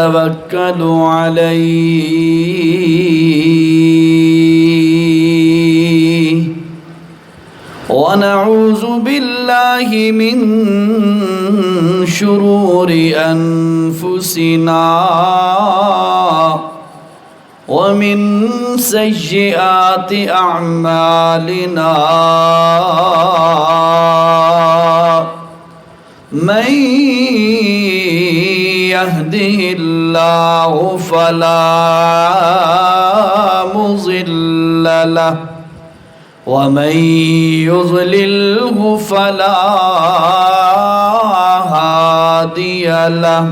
توكل عليه ونعوذ بالله من شرور أنفسنا ومن سيئات أعمالنا من يهده الله فلا مضل له ومن يضلله فلا هادي له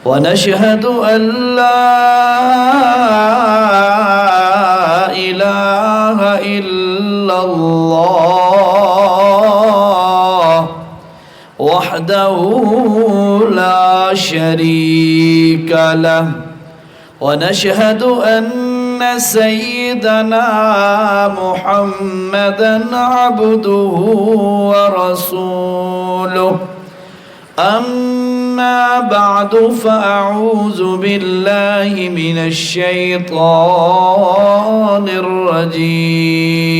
ونشهد أن لا إله إلا الله وحده لا شريك له ونشهد أن سيدنا محمدًا عبده ورسوله أما بعد فأعوذ بالله من الشيطان الرجيم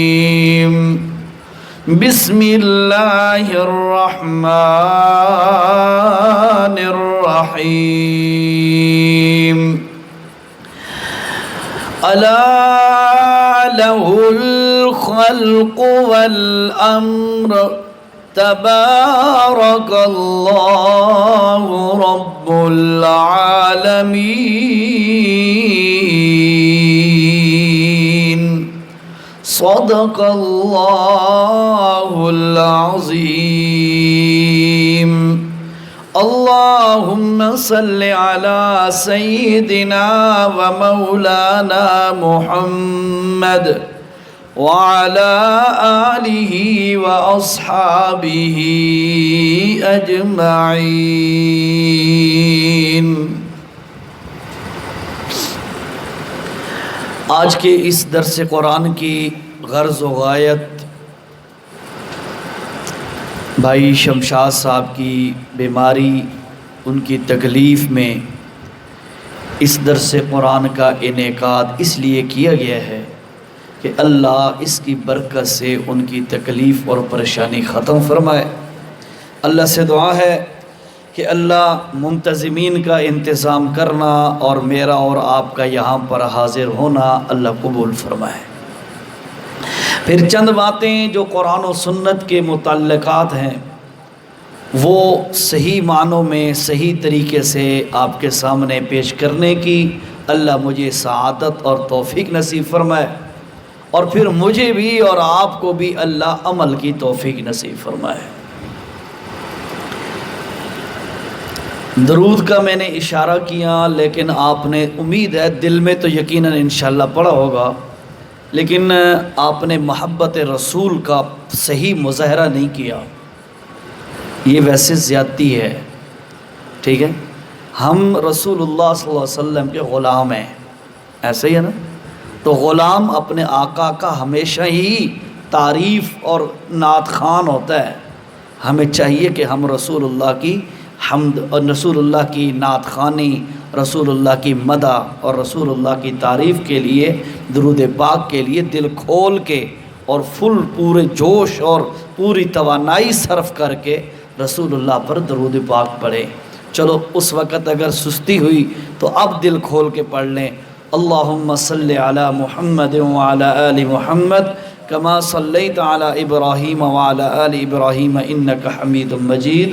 بسم الله الرحمن الرحيم ألا له الخلق والأمر تبارك الله رب العالمين صدق الله العظيم اللهم صل على سيدنا ومولانا محمد وعلى آله وأصحابه أجمعين۔ آج کے اس درس قرآن کی غرض و غایت بھائی شمشاد صاحب کی بیماری، ان کی تکلیف میں اس درس قرآن کا انعقاد اس لیے کیا گیا ہے کہ اللہ اس کی برکت سے ان کی تکلیف اور پریشانی ختم فرمائے۔ اللہ سے دعا ہے کہ اللہ منتظمین کا انتظام کرنا اور میرا اور آپ کا یہاں پر حاضر ہونا اللہ قبول فرمائے۔ پھر چند باتیں جو قرآن و سنت کے متعلقات ہیں وہ صحیح معنوں میں صحیح طریقے سے آپ کے سامنے پیش کرنے کی اللہ مجھے سعادت اور توفیق نصیب فرمائے، اور پھر مجھے بھی اور آپ کو بھی اللہ عمل کی توفیق نصیب فرمائے۔ درود کا میں نے اشارہ کیا، لیکن آپ نے امید ہے دل میں تو یقیناً انشاءاللہ پڑھا ہوگا، لیکن آپ نے محبت رسول کا صحیح مظاہرہ نہیں کیا۔ یہ ویسے زیادتی ہے، ٹھیک ہے؟ ہم رسول اللہ صلی اللہ علیہ وسلم کے غلام ہیں، ایسے ہی ہے نا؟ تو غلام اپنے آقا کا ہمیشہ ہی تعریف اور نعت خوان ہوتا ہے۔ ہمیں چاہیے کہ ہم رسول اللہ کی حمد اور رسول اللہ کی نعت خوانی، رسول اللہ کی مدح اور رسول اللہ کی تعریف کے لیے، درود پاک کے لیے دل کھول کے اور پورے جوش اور پوری توانائی صرف کر کے رسول اللہ پر درود پاک پڑھیں۔ چلو اس وقت اگر سستی ہوئی تو اب دل کھول کے پڑھ لیں۔ اللہم صلی علی محمد وعلی آل محمد کما صلیت علی ابراہیم وعلی آل ابراہیم انکا حمید مجید۔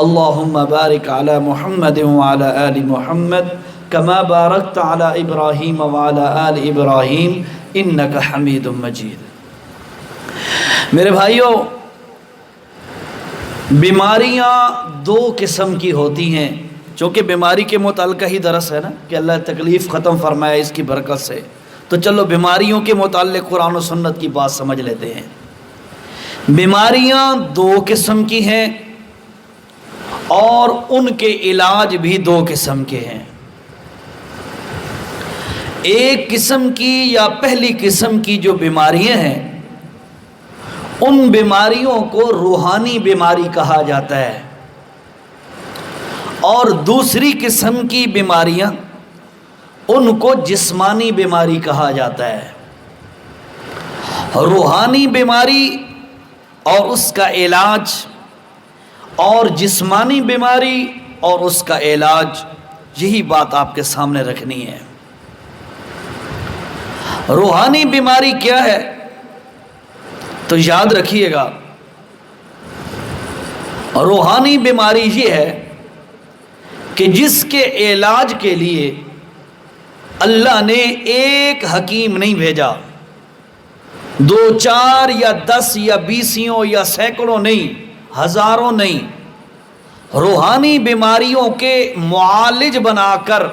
اللہم بارک علی محمد وعلی آل محمد کما بارکت علی ابراہیم وعلی آل ابراہیم انکا حمید مجید۔ میرے بھائیوں، بیماریاں دو قسم کی ہوتی ہیں، چونکہ بیماری کے متعلقہ ہی درس ہے نا کہ اللہ تکلیف ختم فرمائے اس کی برکت سے، تو چلو بیماریوں کے متعلق قرآن و سنت کی بات سمجھ لیتے ہیں۔ بیماریاں دو قسم کی ہیں اور ان کے علاج بھی دو قسم کے ہیں۔ ایک قسم کی یا پہلی قسم کی جو بیماریاں ہیں ان بیماریوں کو روحانی بیماری کہا جاتا ہے، اور دوسری قسم کی بیماریاں ان کو جسمانی بیماری کہا جاتا ہے۔ روحانی بیماری اور اس کا علاج اور جسمانی بیماری اور اس کا علاج، یہی بات آپ کے سامنے رکھنی ہے۔ روحانی بیماری کیا ہے تو یاد رکھیے گا، روحانی بیماری یہ ہے کہ جس کے علاج کے لیے اللہ نے ایک حکیم نہیں بھیجا، 2 4 یا 10 یا 20 یا سینکڑوں نہیں، ہزاروں نہیں، روحانی بیماریوں کے معالج بنا کر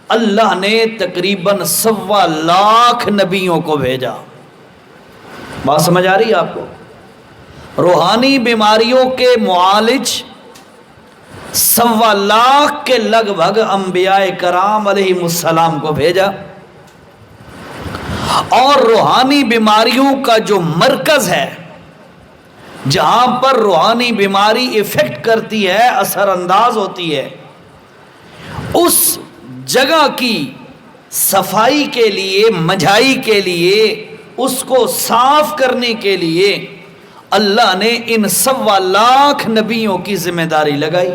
اللہ نے تقریباً 1.25 لاکھ نبیوں کو بھیجا۔ بات سمجھ آ رہی ہے آپ کو؟ روحانی بیماریوں کے معالج 1.25 لاکھ کے لگ بھگ انبیاء کرام علیہ السلام کو بھیجا، اور روحانی بیماریوں کا جو مرکز ہے، جہاں پر روحانی بیماری ایفیکٹ کرتی ہے، اثر انداز ہوتی ہے، اس جگہ کی صفائی کے لیے، مجھائی کے لیے، اس کو صاف کرنے کے لیے اللہ نے ان 1.25 لاکھ نبیوں کی ذمہ داری لگائی۔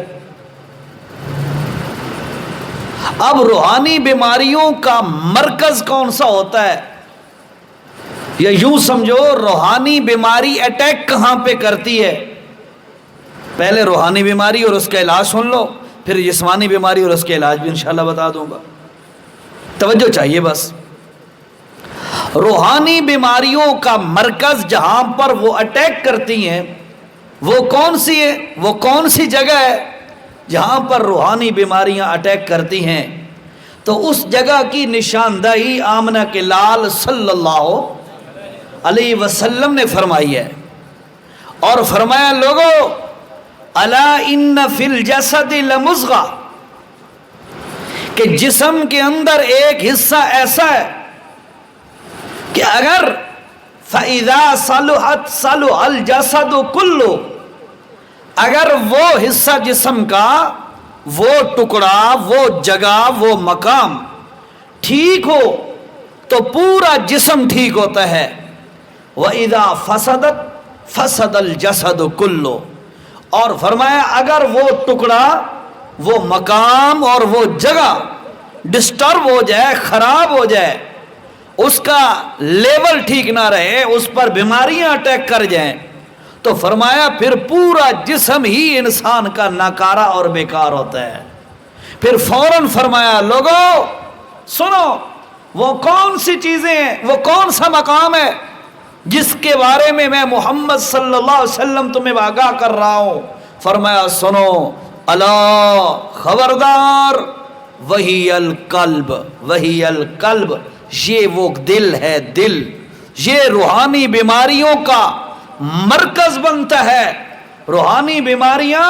اب روحانی بیماریوں کا مرکز کون سا ہوتا ہے، یا یوں سمجھو روحانی بیماری اٹیک کہاں پہ کرتی ہے؟ پہلے روحانی بیماری اور اس کا علاج سن لو، پھر جسمانی بیماری اور اس کے علاج بھی انشاءاللہ بتا دوں گا، توجہ چاہیے بس۔ روحانی بیماریوں کا مرکز جہاں پر وہ اٹیک کرتی ہیں، وہ کون سی ہے؟ وہ کون سی جگہ ہے جہاں پر روحانی بیماریاں اٹیک کرتی ہیں؟ تو اس جگہ کی نشاندہی آمنہ کے لال صلی اللہ علیہ وسلم نے فرمائی ہے، اور فرمایا لوگو الا ان فی الجسد لمضغہ، کہ جسم کے اندر ایک حصہ ایسا ہے کہ اگر فَإِذَا صَلُحَتْ صَلُحَ الْجَسَدُ كُلُّ، اگر وہ حصہ جسم کا، وہ ٹکڑا، وہ جگہ، وہ مقام ٹھیک ہو تو پورا جسم ٹھیک ہوتا ہے۔ وَإِذَا فَسَدَتْ فَسَدَ الْجَسَدُ كُلُّ، اور فرمایا اگر وہ ٹکڑا، وہ مقام اور وہ جگہ ڈسٹرب ہو جائے، خراب ہو جائے، اس کا لیول ٹھیک نہ رہے، اس پر بیماریاں اٹیک کر جائیں، تو فرمایا پھر پورا جسم ہی انسان کا ناکارہ اور بیکار ہوتا ہے۔ پھر فوراً فرمایا لوگو سنو، وہ کون سی چیزیں ہیں، وہ کون سا مقام ہے جس کے بارے میں میں محمد صلی اللہ علیہ وسلم تمہیں آگاہ کر رہا ہوں؟ فرمایا سنو، الا خبردار، وہی القلب، وہی القلب، یہ وہ دل ہے، دل، یہ روحانی بیماریوں کا مرکز بنتا ہے۔ روحانی بیماریاں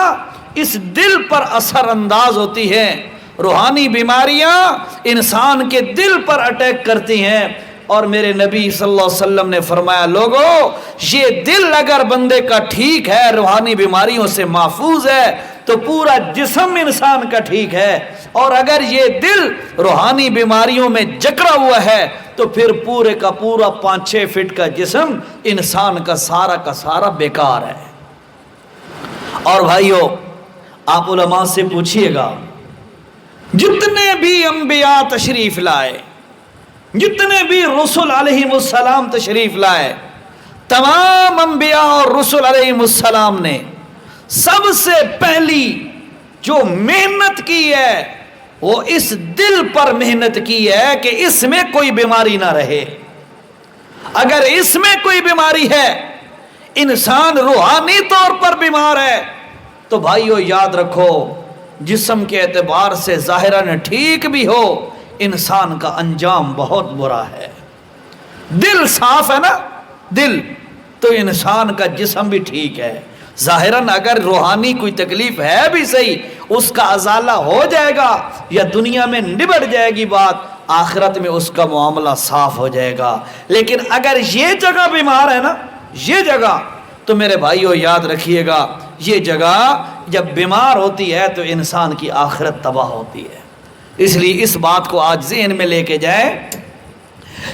اس دل پر اثر انداز ہوتی ہیں، روحانی بیماریاں انسان کے دل پر اٹیک کرتی ہیں، اور میرے نبی صلی اللہ علیہ وسلم نے فرمایا لوگو یہ دل اگر بندے کا ٹھیک ہے، روحانی بیماریوں سے محفوظ ہے، تو پورا جسم انسان کا ٹھیک ہے، اور اگر یہ دل روحانی بیماریوں میں جکڑا ہوا ہے تو پھر پورے کا پورا 5-6 فٹ کا جسم انسان کا سارا بیکار ہے۔ اور بھائیو آپ علماء سے پوچھئے گا، جتنے بھی انبیاء تشریف لائے، جتنے بھی رسول علیہ السلام تشریف لائے، تمام انبیاء اور رسول علیہ السلام نے سب سے پہلی جو محنت کی ہے وہ اس دل پر محنت کی ہے کہ اس میں کوئی بیماری نہ رہے۔ اگر اس میں کوئی بیماری ہے، انسان روحانی طور پر بیمار ہے، تو بھائیو یاد رکھو جسم کے اعتبار سے ظاہراً ٹھیک بھی ہو، انسان کا انجام بہت برا ہے۔ دل صاف ہے نا، دل، تو انسان کا جسم بھی ٹھیک ہے۔ ظاہراً اگر روحانی کوئی تکلیف ہے بھی صحیح، اس کا ازالہ ہو جائے گا یا دنیا میں نبڑ جائے گی بات، آخرت میں اس کا معاملہ صاف ہو جائے گا۔ لیکن اگر یہ جگہ بیمار ہے نا، یہ جگہ، تو میرے بھائیو یاد رکھیے گا یہ جگہ جب بیمار ہوتی ہے تو انسان کی آخرت تباہ ہوتی ہے۔ اس لیے اس بات کو آج ذہن میں لے کے جائے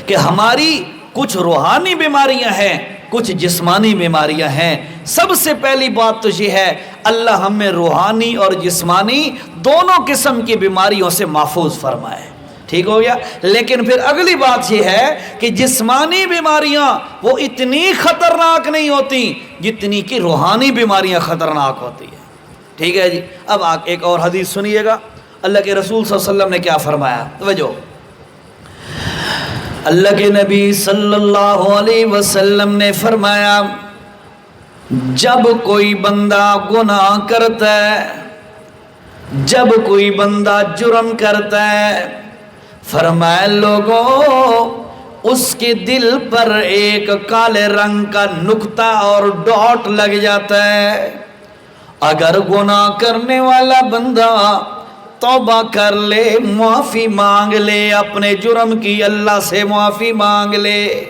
کہ ہماری کچھ روحانی بیماریاں ہیں، کچھ جسمانی بیماریاں ہیں۔ سب سے پہلی بات تو یہ ہے اللہ ہمیں روحانی اور جسمانی دونوں قسم کی بیماریوں سے محفوظ فرمائے، ٹھیک ہو گیا۔ لیکن پھر اگلی بات یہ ہے کہ جسمانی بیماریاں وہ اتنی خطرناک نہیں ہوتی جتنی کہ روحانی بیماریاں خطرناک ہوتی ہیں، ٹھیک ہے جی۔ اب ایک اور حدیث سنیے گا، اللہ کے رسول صلی اللہ علیہ وسلم نے کیا فرمایا، توجہ۔ اللہ کے نبی صلی اللہ علیہ وسلم نے فرمایا جب کوئی بندہ گناہ کرتا ہے، جب کوئی بندہ جرم کرتا ہے، فرمایا لوگوں اس کے دل پر ایک کالے رنگ کا نقطہ اور ڈاٹ لگ جاتا ہے۔ اگر گناہ کرنے والا بندہ توبہ کر لے، معافی مانگ لے، اپنے جرم کی اللہ سے معافی مانگ لے،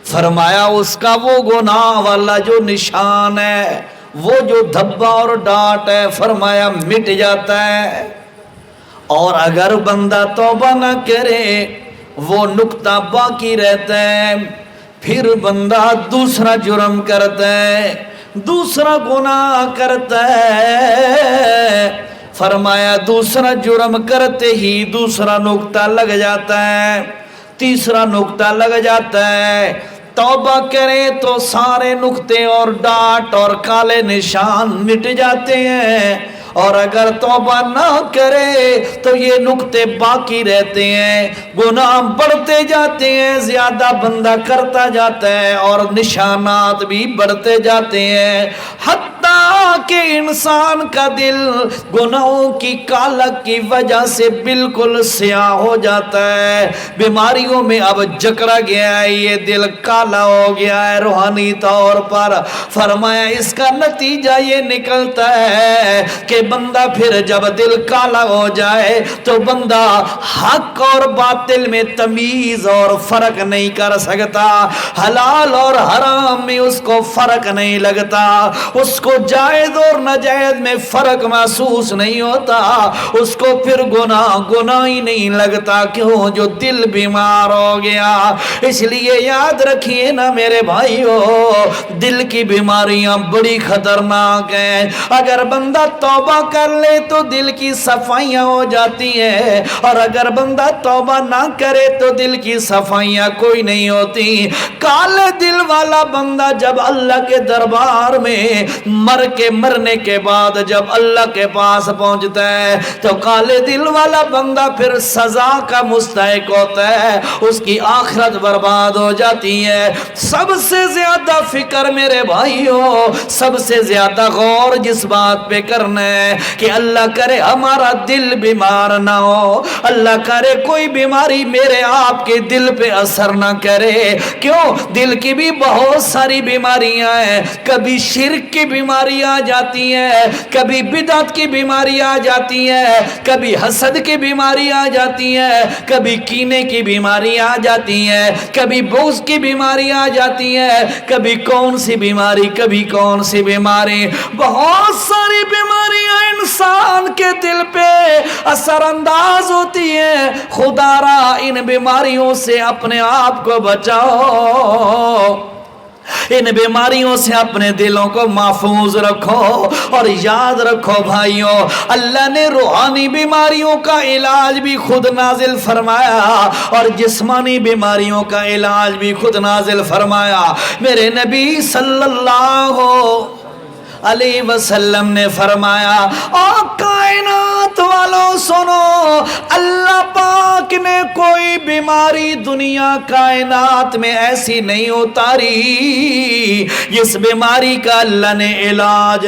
فرمایا اس کا وہ گناہ والا جو نشان ہے، وہ جو دھبا اور ڈانٹ ہے، فرمایا مٹ جاتا ہے۔ اور اگر بندہ توبہ نہ کرے وہ نقطہ باقی رہتا ہے، پھر بندہ دوسرا جرم کرتا ہے، دوسرا گناہ کرتا ہے، فرمایا دوسرا جرم کرتے ہی دوسرا نقطہ لگ جاتا ہے، تیسرا نقطہ لگ جاتا ہے۔ توبہ کرے تو سارے نقطے اور ڈاٹ اور کالے نشان مٹ جاتے ہیں، اور اگر توبہ نہ کرے تو یہ نقطے باقی رہتے ہیں، گناہ بڑھتے جاتے ہیں، زیادہ بندہ کرتا جاتا ہے اور نشانات بھی بڑھتے جاتے ہیں، حتیٰ کہ انسان کا دل گناہوں کی کالک کی وجہ سے بالکل سیاہ ہو جاتا ہے، بیماریوں میں اب جکڑا گیا ہے، یہ دل کالا ہو گیا ہے روحانی طور پر۔ فرمایا اس کا نتیجہ یہ نکلتا ہے کہ بندہ پھر جب دل کالا ہو جائے تو بندہ حق اور باطل میں تمیز اور فرق نہیں کر سکتا، حلال اور حرام میں اس کو فرق نہیں لگتا، اس کو جائز اور ناجائز میں فرق محسوس نہیں ہوتا، اس کو پھر گناہ ہی نہیں لگتا، کیوں؟ جو دل بیمار ہو گیا۔ اس لیے یاد رکھیے نا میرے بھائیو، دل کی بیماریاں بڑی خطرناک ہیں۔ اگر بندہ توبہ کر لے تو دل کی صفائیاں ہو جاتی ہیں، اور اگر بندہ توبہ نہ کرے تو دل کی صفائیاں کوئی نہیں ہوتی۔ کالے دل والا بندہ جب اللہ کے دربار میں مرنے کے بعد جب اللہ کے پاس پہنچتا ہے تو کالے دل والا بندہ پھر سزا کا مستحق ہوتا ہے، اس کی آخرت برباد ہو جاتی ہے۔ سب سے زیادہ فکر میرے بھائیو، سب سے زیادہ غور جس بات پہ کرنا ہے کہ اللہ کرے ہمارا دل بیمار نہ ہو، اللہ کرے کوئی بیماری میرے آپ کے دل پہ اثر نہ کرے۔ کیوں؟ دل کی بھی بہت ساری بیماریاں ہیں، کبھی شرک کی بیماری آ جاتی ہے، کبھی بدعت کی بیماری آ جاتی ہے، کبھی حسد کی بیماری آ جاتی ہے، کبھی کینے کی بیماری آ جاتی ہے، کبھی بغض کی بیماری آ جاتی ہے، کبھی کون سی بیماری، کبھی کون سی بیماری، بہت ساری بیماریاں انسان کے دل پہ اثر انداز ہوتی ہیں۔ خدا را ان بیماریوں سے اپنے آپ کو بچاؤ، ان بیماریوں سے اپنے دلوں کو محفوظ رکھو، اور یاد رکھو بھائیوں، اللہ نے روحانی بیماریوں کا علاج بھی خود نازل فرمایا اور جسمانی بیماریوں کا علاج بھی خود نازل فرمایا۔ میرے نبی صلی اللہ علیہ وسلم نے فرمایا، اور کائنات والوں سنو، اللہ پاک نے کوئی بیماری دنیا کائنات میں ایسی نہیں اتاری جس بیماری کا اللہ نے علاج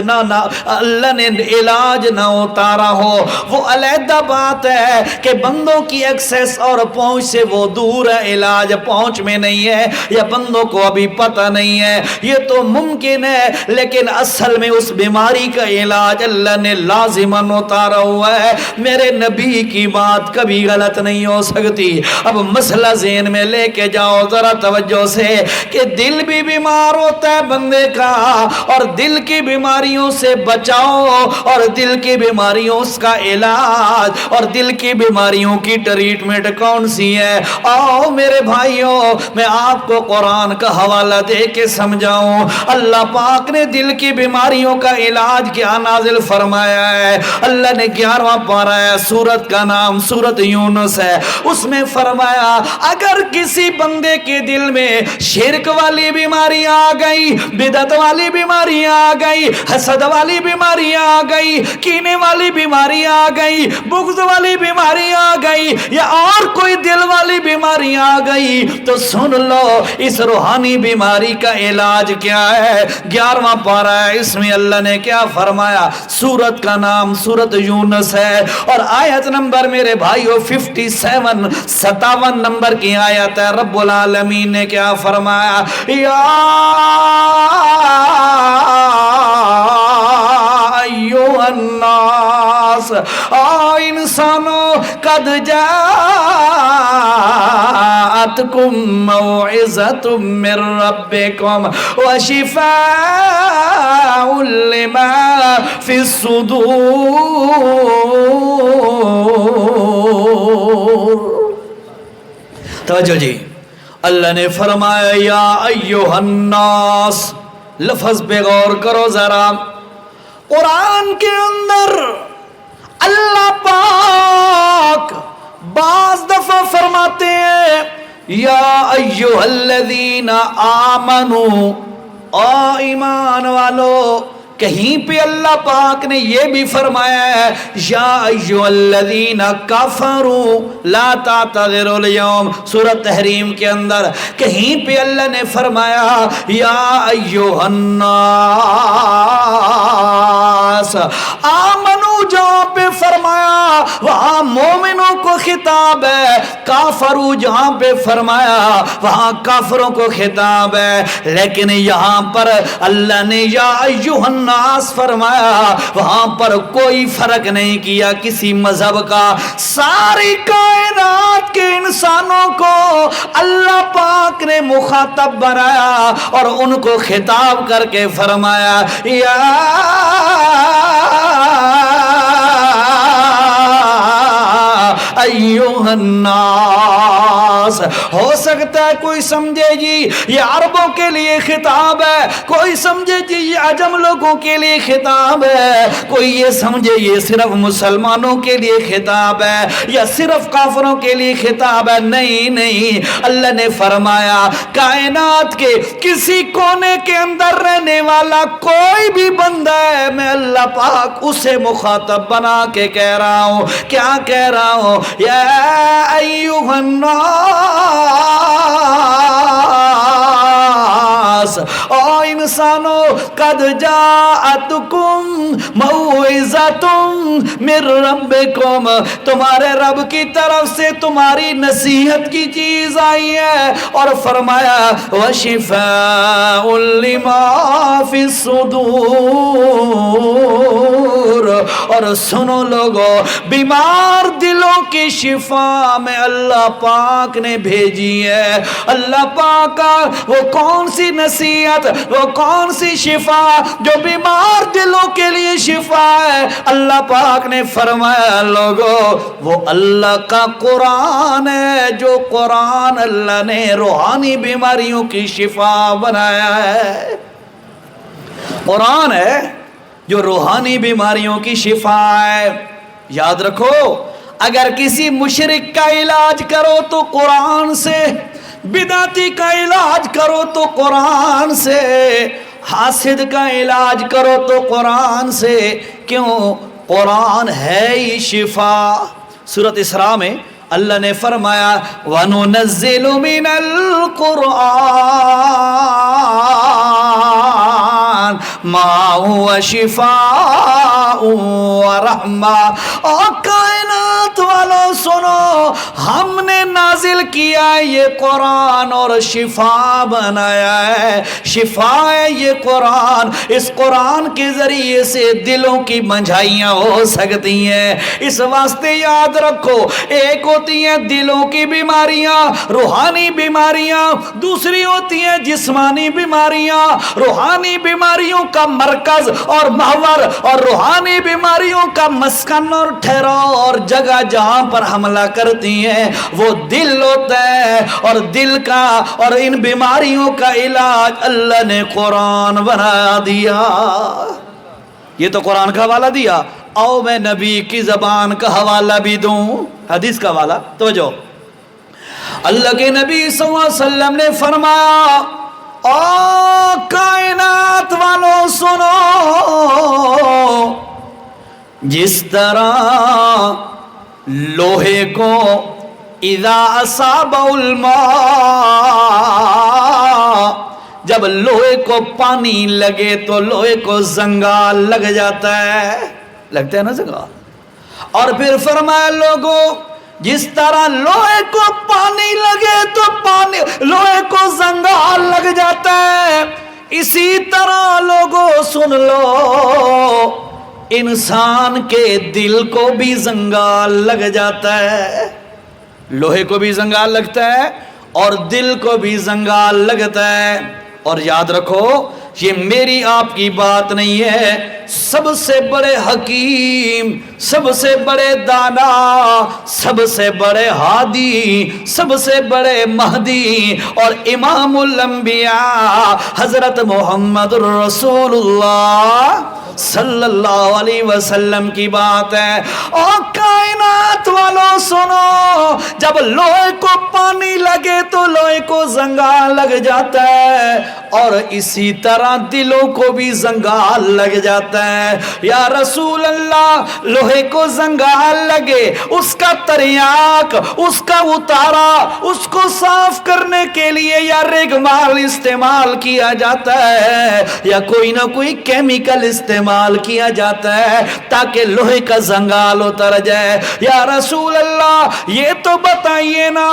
نہ اتارا ہو۔ وہ علیحدہ بات ہے کہ بندوں کی ایکسیس اور پہنچ سے وہ دور ہے، علاج پہنچ میں نہیں ہے، یا بندوں کو ابھی پتہ نہیں ہے، یہ تو ممکن ہے، لیکن اصل میں اس بیماری کا علاج اللہ نے لازماً اتارا ہوا ہے۔ میرے نبی کی بات کبھی غلط نہیں ہو سکتی. اب مسئلہ ذہن میں لے کے جاؤ ذرا توجہ سے کہ دل بھی بیمار ہوتا ہے بندے کا, اور دل کی بیماریوں سے بچاؤ, اور دل کی بیماریوں کا علاج, اور دل کی بیماریوں کی ٹریٹمنٹ کون سی ہے؟ آؤ میرے بھائیوں, میں آپ کو قرآن کا حوالہ دے کے سمجھاؤں. اللہ پاک نے دل کی بیماریوں کا علاج کیا نازل فرمایا ہے. اللہ نے 11واں پارہ ہے, سورت کا نام سورت یونس ہے, اس میں فرمایا اگر کسی بندے کے دل میں شرک والی بیماری آ گئی, بدعت والی بیماری آ گئی, حسد والی بیماری آ گئی, کینے والی بیماری آ گئی, بغض والی بیماری آ گئی, یا اور کوئی دل والی بیماری آ گئی, تو سن لو اس روحانی بیماری کا علاج کیا ہے. 11واں پارہ ہے, اس میں اللہ نے کیا فرمایا؟ سورت کا نام سورت یونس ہے, اور آیت نمبر میرے بھائیو 57 نمبر کی آیت ہے. رب العالمین نے کیا فرمایا؟ یا ایوہ الناس, انسانوں, قد جاءتکم موعظۃ من ربکم وشفاء لما فی الصدور. توجہ جی, اللہ نے فرمایا یا ایوہ الناس, لفظ پہ غور کرو ذرا. قرآن کے اندر اللہ پاک بعض دفعہ فرماتے ہیں یا ایھا الذین آمنو, او ایمان والو. کہیں پہ اللہ پاک نے یہ بھی فرمایا ہے یا ایھا الذین کفروا لا تعتذروا اليوم, سورۃ تحریم کے اندر. کہیں پہ اللہ نے فرمایا یا ایھا الناس آمنو, جہاں پہ فرمایا وہاں مومنوں کو خطاب ہے, کافرو جہاں پہ فرمایا وہاں کافروں کو خطاب ہے. لیکن یہاں پر اللہ نے یا ایھا الناس فرمایا, وہاں پر کوئی فرق نہیں کیا کسی مذہب کا. ساری کائنات کے انسانوں کو اللہ پاک نے مخاطب بنایا اور ان کو خطاب کر کے فرمایا یا ایھا الناس. ہو سکتا ہے کوئی سمجھے جی یہ عربوں کے لیے خطاب ہے, کوئی سمجھے جی یہ عجم لوگوں کے لیے خطاب ہے, کوئی یہ سمجھے یہ صرف مسلمانوں کے لیے خطاب ہے یا صرف کافروں کے لیے خطاب ہے. نہیں نہیں, اللہ نے فرمایا کائنات کے کسی کونے کے اندر رہنے والا کوئی بھی بندہ ہے, میں اللہ پاک اسے مخاطب بنا کے کہہ رہا ہوں. کیا کہہ رہا ہوں؟ یا ایھا الناس, او انسانوں, قد جاءتکم موعظۃ من ربکم, تمہارے رب کی طرف سے تمہاری نصیحت کی چیز آئی ہے, اور فرمایا وشفاء لما فی الصدور. اور سنو لوگو, بیمار دلوں کی شفا میں اللہ پاک نے بھیجی ہے. اللہ پاک کا وہ کون سی نصیحت, وہ کون سی شفا جو بیمار دلوں کے لیے شفا ہے؟ اللہ پاک نے فرمایا لوگو وہ اللہ کا قرآن ہے, جو قرآن اللہ نے روحانی بیماریوں کی شفا بنایا ہے. قرآن ہے جو روحانی بیماریوں کی شفا ہے. یاد رکھو, اگر کسی مشرک کا علاج کرو تو قرآن سے, بدعتی کا علاج کرو تو قرآن سے, حاسد کا علاج کرو تو قرآن سے. کیوں؟ قرآن ہے ہی شفا. سورۃ اسراء میں اللہ نے فرمایا وَنُنَزِّلُ مِنَ الْقُرْآنِ مَا هُوَ شِفَاءٌ وَرَحْمَةٌ. اور کائنات والوں سنو, ہم نے نازل نازل کیا ہے یہ قرآن اور شفا بنایا ہے، شفا ہے یہ قرآن، اس قرآن کے ذریعے سے دلوں کی منجھائیاں ہو سکتی ہیں۔ اس واسطے یاد رکھو، ایک ہوتی ہیں دلوں کی بیماریاں، روحانی بیماریاں، دوسری ہوتی ہیں جسمانی بیماریاں۔ روحانی بیماریوں کا مرکز اور محور اور روحانی بیماریوں کا مسکن اور ٹھہراؤ اور جگہ جہاں پر حملہ کرتی ہیں وہ دل ہوتا ہے، اور دل کا اور ان بیماریوں کا علاج اللہ نے قرآن بنا دیا۔ یہ تو قرآن کا حوالہ دیا، آؤ میں نبی کی زبان کا حوالہ بھی دوں، حدیث کا حوالہ۔ توجہ، اللہ کے نبی صلی اللہ علیہ وسلم نے فرمایا، او کائنات والوں سنو، جس طرح لوہے کو اذا اصاب الماء، جب لوہے کو پانی لگے تو لوہے کو زنگال لگ جاتا ہے، لگتا ہے نا زنگال۔ اور پھر فرمایا لوگوں، جس طرح لوہے کو پانی لگے تو پانی لوہے کو زنگال لگ جاتا ہے، اسی طرح لوگوں سن لو، انسان کے دل کو بھی زنگال لگ جاتا ہے۔ لوہے کو بھی زنگال لگتا ہے اور دل کو بھی زنگال لگتا ہے۔ اور یاد رکھو، یہ میری آپ کی بات نہیں ہے، سب سے بڑے حکیم، سب سے بڑے دانا، سب سے بڑے ہادی، سب سے بڑے مہدی اور امام الانبیاء حضرت محمد رسول اللہ صلی اللہ علیہ وسلم کی بات ہے۔ اور کائنات والوں سنو، جب لوہے کو پانی لگے تو لوہے کو زنگال لگ جاتا ہے، اور اسی طرح دلوں کو بھی زنگال لگ جاتا ہے۔ یا رسول اللہ، لوہے کو زنگال لگے، اس کا تریاک، اس کا اتارا، اس کو صاف کرنے کے لیے یا ریگمال استعمال کیا جاتا ہے یا کوئی نہ کوئی کیمیکل استعمال کیا جاتا ہے تاکہ لوہے کا زنگال اتر جائے۔ یا رسول اللہ، یہ تو بتائیے نا،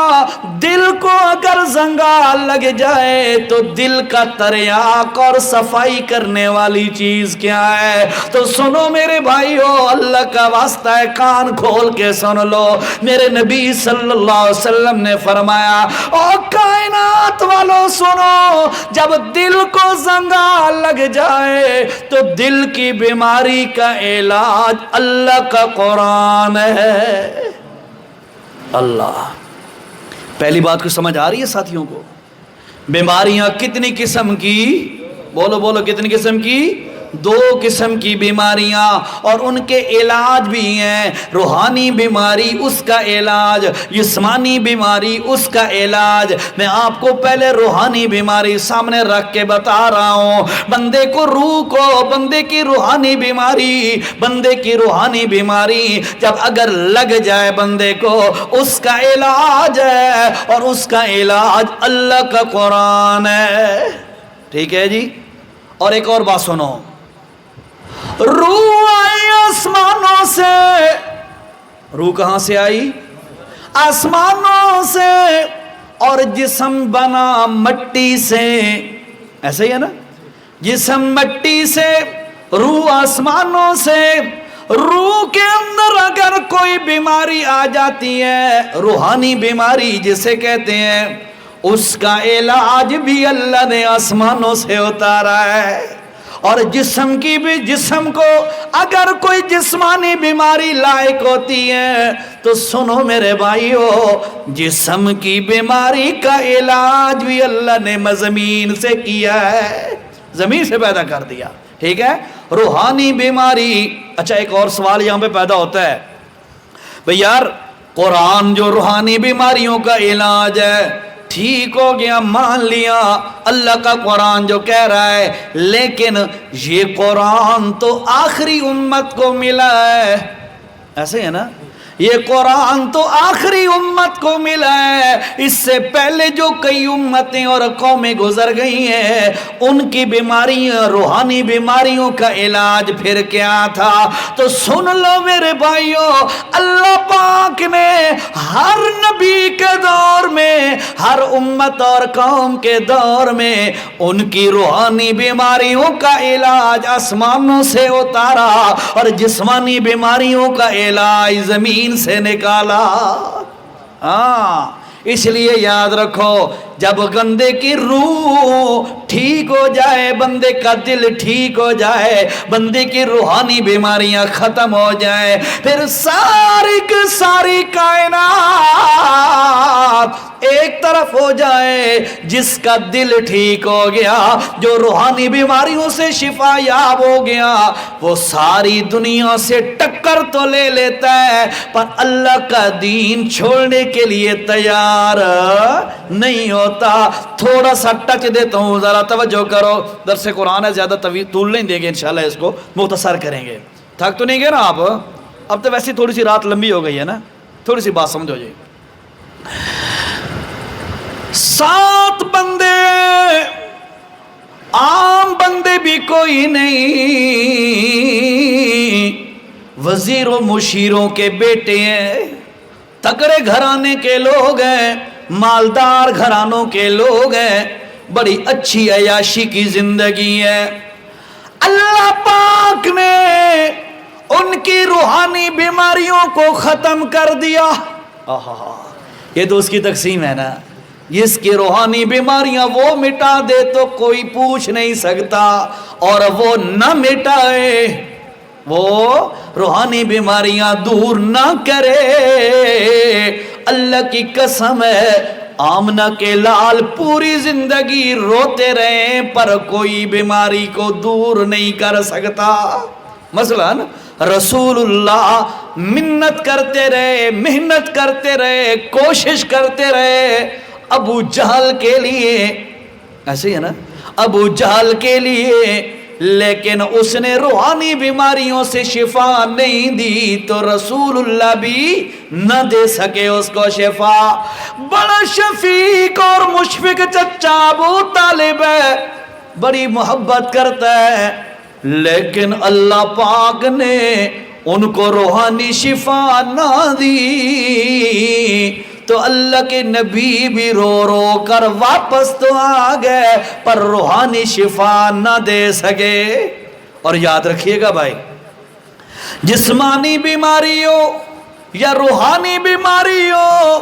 دل کو اگر زنگال لگ جائے تو دل کا تریاک اور صفائی کرنے والی چیز کیا ہے؟ تو سنو میرے بھائیو، اللہ کا واسطہ ہے، کان کھول کے سن لو، میرے نبی صلی اللہ علیہ وسلم نے فرمایا، او کائنات والوں سنو، جب دل کو زنگال لگ جائے تو دل کی بیماری کا علاج اللہ کا قرآن ہے۔ اللہ، پہلی بات کو سمجھ آ رہی ہے ساتھیوں کو؟ بیماریاں کتنی قسم کی؟ بولو بولو، کتنی قسم کی؟ دو قسم کی بیماریاں، اور ان کے علاج بھی ہیں۔ روحانی بیماری اس کا علاج، جسمانی بیماری اس کا علاج۔ میں آپ کو پہلے روحانی بیماری سامنے رکھ کے بتا رہا ہوں۔ بندے کو روح کو، بندے کی روحانی بیماری، بندے کی روحانی بیماری جب اگر لگ جائے بندے کو، اس کا علاج ہے، اور اس کا علاج اللہ کا قرآن ہے۔ ٹھیک ہے جی؟ اور ایک اور بات سنو، روح آئی آسمانوں سے۔ روح کہاں سے آئی؟ آسمانوں سے، اور جسم بنا مٹی سے۔ ایسا ہی ہے نا؟ جسم مٹی سے، روح آسمانوں سے۔ روح کے اندر اگر کوئی بیماری آ جاتی ہے، روحانی بیماری جسے کہتے ہیں، اس کا علاج بھی اللہ نے آسمانوں سے اتارا ہے۔ اور جسم کی بھی، جسم کو اگر کوئی جسمانی بیماری لاحق ہوتی ہے تو سنو میرے بھائیو، جسم کی بیماری کا علاج بھی اللہ نے زمین سے کیا ہے، زمین سے پیدا کر دیا۔ ٹھیک ہے؟ روحانی بیماری۔ اچھا، ایک اور سوال یہاں پہ پیدا ہوتا ہے، بھئی یار قرآن جو روحانی بیماریوں کا علاج ہے، ٹھیک ہو گیا، مان لیا اللہ کا قرآن جو کہہ رہا ہے، لیکن یہ قرآن تو آخری امت کو ملا ہے۔ ایسے ہے نا؟ یہ قرآن تو آخری امت کو ملا ہے، اس سے پہلے جو کئی امتیں اور قومیں گزر گئی ہیں ان کی بیماریاں، روحانی بیماریوں کا علاج پھر کیا تھا؟ تو سن لو میرے بھائیو، اللہ پاک نے ہر نبی کے دور ہر امت اور قوم کے دور میں ان کی روحانی بیماریوں کا علاج آسمانوں سے اتارا اور جسمانی بیماریوں کا علاج زمین سے نکالا۔ ہاں، اس لیے یاد رکھو، جب بندے کی روح ٹھیک ہو جائے، بندے کا دل ٹھیک ہو جائے، بندے کی روحانی بیماریاں ختم ہو جائیں، پھر ساری کی ساری کائنات ایک طرف ہو جائے۔ جس کا دل ٹھیک ہو گیا، جو روحانی بیماریوں سے شفا یاب ہو گیا، وہ ساری دنیا سے ٹکر تو لے لیتا ہے پر اللہ کا دین چھوڑنے کے لیے تیار نہیں ہوتا۔ تھوڑا سا ٹچ دیتا ہوں، ذرا توجہ کرو، درس قرآن ہے، زیادہ طول نہیں دیں گے، انشاءاللہ اس کو مختصر کریں گے۔ تھک تو نہیں گئے نا آپ؟ اب تو ویسے تھوڑی سی رات لمبی ہو گئی ہے نا، تھوڑی سی بات سمجھ ہو جائے۔ 7 بندے، عام بندے بھی کوئی نہیں، وزیر و مشیروں کے بیٹے ہیں، تگڑے گھرانے کے لوگ ہیں، مالدار گھرانوں کے لوگ ہیں، بڑی اچھی عیاشی کی زندگی ہے۔ اللہ پاک نے ان کی روحانی بیماریوں کو ختم کر دیا۔ یہ تو اس کی تقسیم ہے نا، جس کی روحانی بیماریاں وہ مٹا دے تو کوئی پوچھ نہیں سکتا، اور وہ نہ مٹائے، وہ روحانی بیماریاں دور نہ کرے۔ اللہ کی قسم ہے، آمنہ کے لال پوری زندگی روتے رہے پر کوئی بیماری کو دور نہیں کر سکتا۔ مثلاً رسول اللہ منت کرتے رہے، محنت کرتے رہے، کوشش کرتے رہے ابو جہل کے لیے، ایسے ہی ہے نا، ابو جہل کے لیے، لیکن اس نے روحانی بیماریوں سے شفا نہیں دی تو رسول اللہ بھی نہ دے سکے اس کو شفا۔ بڑا شفیق اور مشفق چچا ابو طالب ہے، بڑی محبت کرتا ہے، لیکن اللہ پاک نے ان کو روحانی شفا نہ دی تو اللہ کے نبی بھی رو رو کر واپس تو آ گئے پر روحانی شفا نہ دے سکے۔ اور یاد رکھیے گا بھائی، جسمانی بیماری ہو یا روحانی بیماری ہو،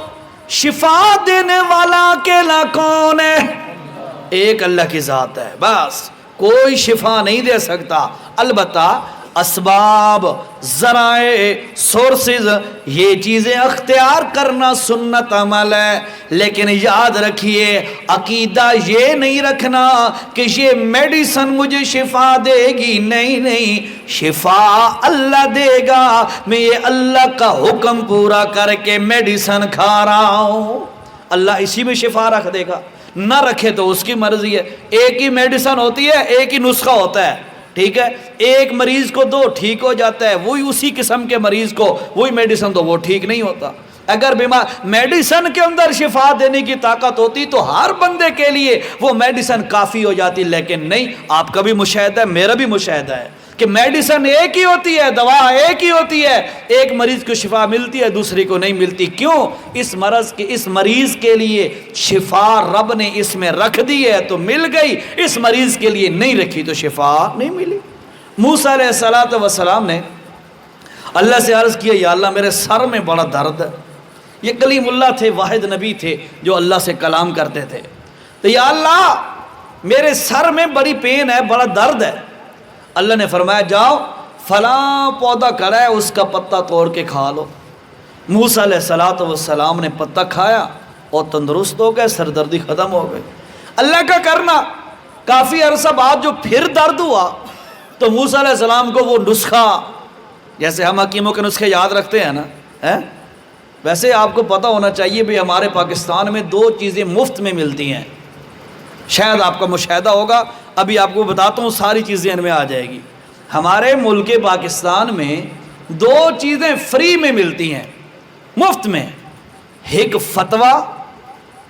شفا دینے والا اکیلا کون ہے؟ ایک اللہ کی ذات ہے، بس کوئی شفا نہیں دے سکتا۔ البتہ اسباب، ذرائع، سورسز، یہ چیزیں اختیار کرنا سنت عمل ہے، لیکن یاد رکھیے عقیدہ یہ نہیں رکھنا کہ یہ میڈیسن مجھے شفا دے گی، نہیں نہیں، شفا اللہ دے گا، میں یہ اللہ کا حکم پورا کر کے میڈیسن کھا رہا ہوں، اللہ اسی میں شفا رکھ دے گا، نہ رکھے تو اس کی مرضی ہے۔ ایک ہی میڈیسن ہوتی ہے، ایک ہی نسخہ ہوتا ہے، ٹھیک ہے، ایک مریض کو دو ٹھیک ہو جاتا ہے، وہی اسی قسم کے مریض کو وہی میڈیسن دو وہ ٹھیک نہیں ہوتا۔ اگر میڈیسن کے اندر شفا دینے کی طاقت ہوتی تو ہر بندے کے لیے وہ میڈیسن کافی ہو جاتی، لیکن نہیں۔ آپ کا بھی مشاہدہ ہے، میرا بھی مشاہدہ ہے کہ میڈیسن ایک ہی ہوتی ہے، دوا ایک ہی ہوتی ہے، ایک مریض کو شفا ملتی ہے، دوسری کو نہیں ملتی۔ کیوں؟ اس مرض کے، اس مریض کے لیے شفا رب نے اس میں رکھ دی ہے تو مل گئی، اس مریض کے لیے نہیں رکھی تو شفا نہیں ملی۔ موسیٰ علیہ السلام نے اللہ سے عرض کیا، یا اللہ میرے سر میں بڑا درد ہے۔ یہ کلیم اللہ تھے، واحد نبی تھے جو اللہ سے کلام کرتے تھے، تو یا اللہ میرے سر میں بڑی پین ہے، بڑا درد ہے۔ اللہ نے فرمایا جاؤ فلاں پودا کھڑا ہے، اس کا پتا توڑ کے کھا لو۔ موسیٰ علیہ السلام نے پتا کھایا اور تندرست ہو گئے، سر دردی ختم ہو گئی۔ اللہ کا کرنا، کافی عرصہ بعد جو پھر درد ہوا تو موسیٰ علیہ السلام کو وہ نسخہ، جیسے ہم حکیموں کے نسخے یاد رکھتے ہیں نا، ویسے آپ کو پتہ ہونا چاہیے بھی ہمارے پاکستان میں 2 چیزیں مفت میں ملتی ہیں، شاید آپ کا مشاہدہ ہوگا، ابھی آپ کو بتاتا ہوں ساری چیزیں ان میں آ جائے گی۔ ہمارے ملک پاکستان میں 2 چیزیں فری میں ملتی ہیں، مفت میں، ایک فتویٰ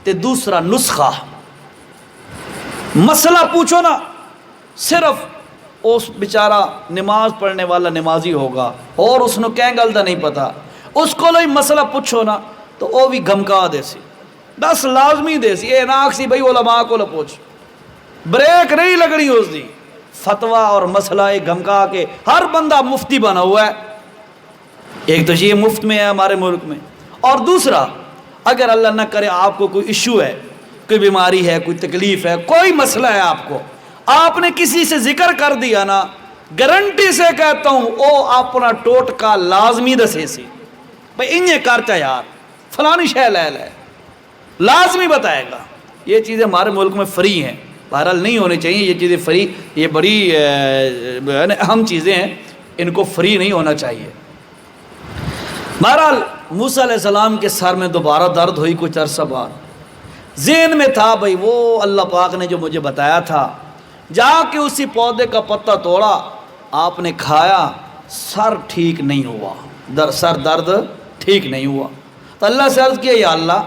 تے دوسرا نسخہ۔ مسئلہ پوچھو نا، صرف اس بیچارہ نماز پڑھنے والا نمازی ہوگا اور اس نے کہیں گل دا نہیں پتا، اس کو لئی مسئلہ پوچھو نا تو وہ بھی گھمکا دے سی، 10 لازمی دے سی اے ناک سی بھئی علماء کو لپوچ بریک نہیں لگنی اس دی فتوہ اور مسئلہ گھمکا کے ہر بندہ مفتی بنا ہوا ہے. ایک تو یہ مفت میں ہے ہمارے ملک میں, اور دوسرا اگر اللہ نہ کرے آپ کو کوئی ایشو ہے, کوئی بیماری ہے, کوئی تکلیف ہے, کوئی مسئلہ ہے آپ کو, آپ نے کسی سے ذکر کر دیا نا, گارنٹی سے کہتا ہوں او اپنا ٹوٹکا لازمی دسے سی بھئی انہیں کرتا یار فلانی شے لے لے, لازمی بتائے گا. یہ چیزیں ہمارے ملک میں فری ہیں, بہرحال نہیں ہونے چاہیے یہ چیزیں فری, یہ بڑی اہم چیزیں ہیں, ان کو فری نہیں ہونا چاہیے. بہرحال موسیٰ علیہ السلام کے سر میں دوبارہ درد ہوئی کچھ عرصہ بعد, ذہن میں تھا بھئی وہ اللہ پاک نے جو مجھے بتایا تھا, جا کے اسی پودے کا پتا توڑا, آپ نے کھایا, سر ٹھیک نہیں ہوا, سر درد ٹھیک نہیں ہوا. تو اللہ سے عرض کیا یا اللہ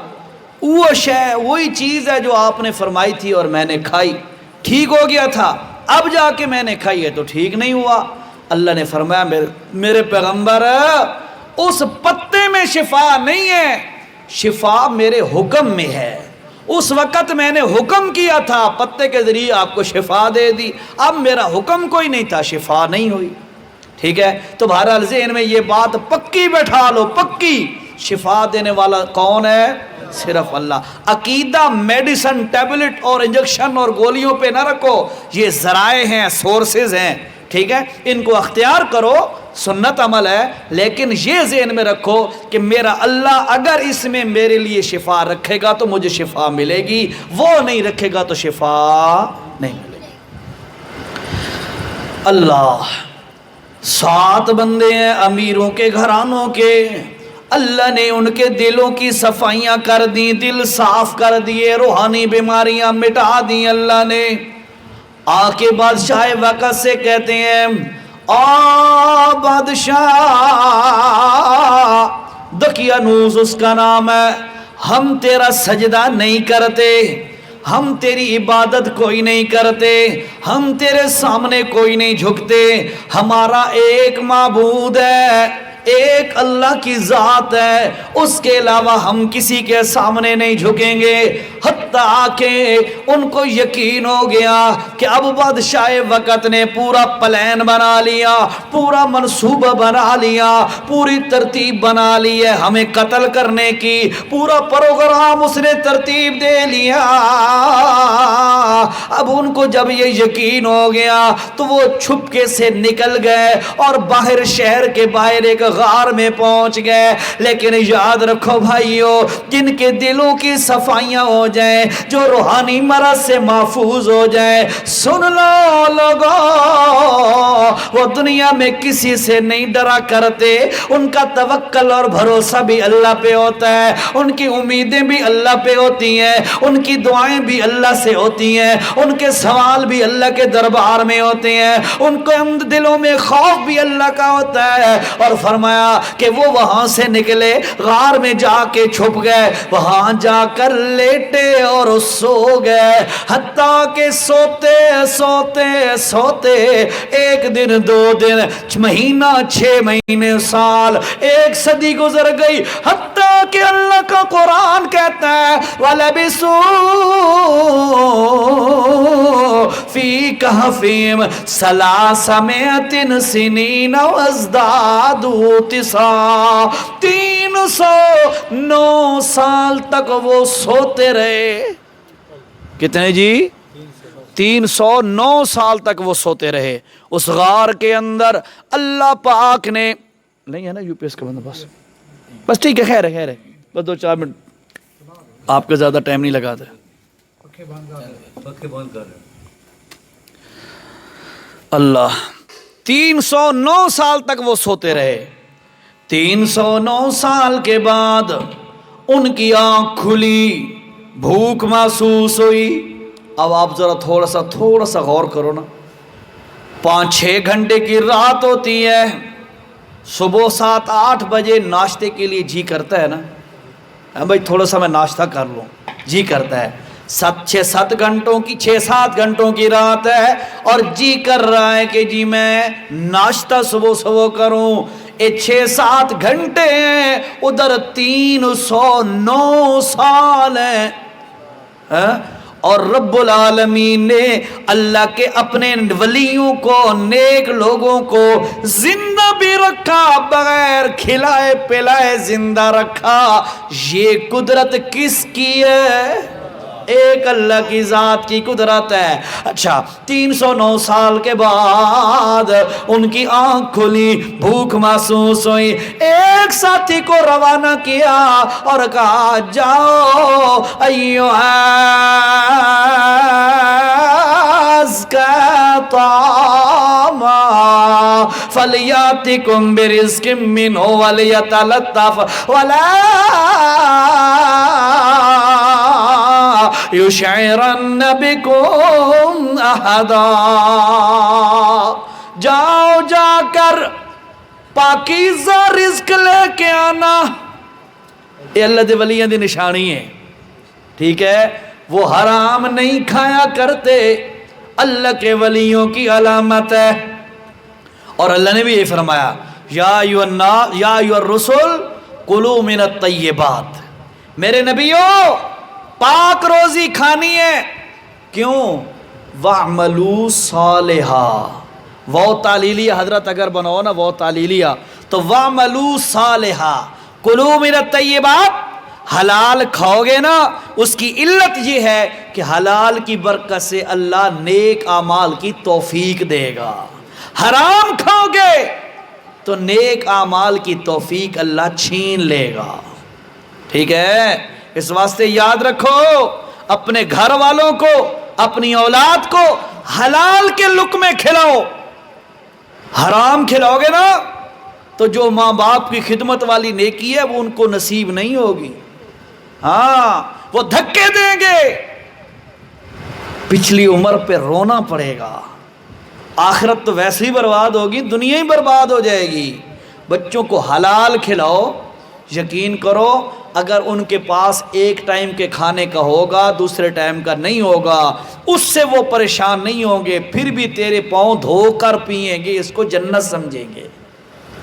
وہ شے وہی چیز ہے جو آپ نے فرمائی تھی اور میں نے کھائی, ٹھیک ہو گیا تھا, اب جا کے میں نے کھائی ہے تو ٹھیک نہیں ہوا. اللہ نے فرمایا میرے پیغمبر اس پتے میں شفا نہیں ہے, شفا میرے حکم میں ہے. اس وقت میں نے حکم کیا تھا, پتے کے ذریعے آپ کو شفا دے دی, اب میرا حکم کوئی نہیں تھا, شفا نہیں ہوئی. ٹھیک ہے, تو بہرحال ذہن میں یہ بات پکی بیٹھا لو, پکی, شفا دینے والا کون ہے؟ صرف اللہ. عقیدہ میڈیسن, ٹیبلٹ اور انجیکشن اور گولیوں پہ نہ رکھو, یہ ذرائع ہیں, سورسز ہیں. ٹھیک ہے, ان کو اختیار کرو, سنت عمل ہے, لیکن یہ ذہن میں رکھو کہ میرا اللہ اگر اس میں میرے لیے شفا رکھے گا تو مجھے شفا ملے گی, وہ نہیں رکھے گا تو شفا نہیں ملے گی. اللہ 7 بندے ہیں امیروں کے گھرانوں کے, اللہ نے ان کے دلوں کی صفائیاں کر دی, دل صاف کر دیے, روحانی بیماریاں مٹا دی اللہ نے. آ کے بادشاہ وقت سے کہتے ہیں بادشاہ, دقیانوس اس کا نام ہے, ہم تیرا سجدہ نہیں کرتے, ہم تیری عبادت کوئی نہیں کرتے, ہم تیرے سامنے کوئی نہیں جھکتے, ہمارا ایک معبود ہے, ایک اللہ کی ذات ہے, اس کے علاوہ ہم کسی کے سامنے نہیں جھکیں گے. حتیٰ کہ ان کو یقین ہو گیا کہ اب بادشاہ وقت نے پورا پلان بنا لیا, پورا منصوبہ بنا لیا, پوری ترتیب بنا لی ہے ہمیں قتل کرنے کی, پورا پروگرام اس نے ترتیب دے لیا. اب ان کو جب یہ یقین ہو گیا تو وہ چھپکے سے نکل گئے اور باہر, شہر کے باہر ایک غار میں پہنچ گئے. لیکن یاد رکھو بھائیو, جن کے دلوں کی صفائیاں ہو جائیں, جو روحانی مرض سے محفوظ ہو جائیں, سن لو لوگو, وہ دنیا میں کسی سے نہیں ڈرا کرتے, ان کا توکل اور بھروسہ بھی اللہ پہ ہوتا ہے, ان کی امیدیں بھی اللہ پہ ہوتی ہیں, ان کی دعائیں بھی اللہ سے ہوتی ہیں, ان کے سوال بھی اللہ کے دربار میں ہوتے ہیں, ان کے دلوں میں خوف بھی اللہ کا ہوتا ہے. اور فرمایا کہ وہ وہاں سے نکلے, غار میں جا کے چھپ گئے, وہاں جا کر لیٹے اور سو گئے. حتیٰ کہ سوتے سوتے سوتے 1 دن 2 دن, مہینہ 6 مہینے, سال, 1 صدی گزر گئی. حتیٰ کہ اللہ کا قرآن کہتا ہے وَلَبِثُوا فِي كَهْفِهِمْ 300 سِنِينَ وَازْدَادُوا 309 سال تک وہ سوتے رہے. کتنے جی؟ 309 سال تک وہ سوتے رہے اس غار کے اندر. اللہ پاک نے, نہیں ہے نا یو پی ایس کا بندہ, بس ٹھیک ہے, خیر ہے, خیر ہے, بس 2-4 منٹ, آپ کا زیادہ ٹائم نہیں لگاتے. اللہ 309 سال تک وہ سوتے رہے. 309 سال کے بعد ان کی آنکھ کھلی, بھوک محسوس ہوئی. اب آپ ذرا تھوڑا سا غور کرو نا, 5-6 گھنٹے کی رات ہوتی ہے, صبح 7-8 بجے ناشتے کے لیے جی کرتا ہے نا, بھائی تھوڑا سا میں ناشتہ کر لوں, جی کرتا ہے. 6-7 گھنٹوں کی رات ہے اور جی کر رہا ہے کہ جی میں ناشتہ صبح کروں. یہ 6-7 گھنٹے ہیں، ادھر 309 سال ہیں۔ اور رب العالمین نے اللہ کے اپنے ولیوں کو، نیک لوگوں کو زندہ بھی رکھا، بغیر کھلائے پلائے زندہ رکھا۔ یہ قدرت کس کی ہے؟ ایک اللہ کی ذات کی قدرت ہے۔ اچھا، 309 سال کے بعد ان کی آنکھ کھلی، بھوک محسوس ہوئی، ایک ساتھی کو روانہ کیا اور کہا جاؤ ایھا ازکی طعام فلیاتکم برزق منہ ولیتلطف ولا یشعرن بکم احدا۔ جاؤ جا کر پاکیزہ رزق لے کے آنا۔ یہ اللہ دے ولیاں دی نشانی ہے، ٹھیک ہے؟ وہ حرام نہیں کھایا کرتے، اللہ کے ولیوں کی علامت ہے۔ اور اللہ نے بھی یہ فرمایا یا ایھا الرسل کلوا من الطیبات، میرے نبیوں پاک روزی کھانی ہے۔ کیوں؟ وَاعْمَلُوا صَالِحًا، وہ تعلیلیہ حضرت اگر بناؤ نا، وہ تعلیلیہ تو وَاعْمَلُوا صَالِحًا، کلوا من الطیبات، حلال کھاؤ گے نا، اس کی علت یہ ہے کہ حلال کی برکت سے اللہ نیک اعمال کی توفیق دے گا۔ حرام کھاؤ گے تو نیک اعمال کی توفیق اللہ چھین لے گا، ٹھیک ہے؟ اس واسطے یاد رکھو، اپنے گھر والوں کو، اپنی اولاد کو حلال کے لقمے کھلاؤ۔ حرام کھلاؤ گے نا تو جو ماں باپ کی خدمت والی نیکی ہے وہ ان کو نصیب نہیں ہوگی، ہاں وہ دھکے دیں گے، پچھلی عمر پہ رونا پڑے گا، آخرت تو ویسے ہی برباد ہوگی، دنیا ہی برباد ہو جائے گی۔ بچوں کو حلال کھلاؤ، یقین کرو اگر ان کے پاس ایک ٹائم کے کھانے کا ہوگا، دوسرے ٹائم کا نہیں ہوگا، اس سے وہ پریشان نہیں ہوں گے، پھر بھی تیرے پاؤں دھو کر پئیں گے، اس کو جنت سمجھیں گے۔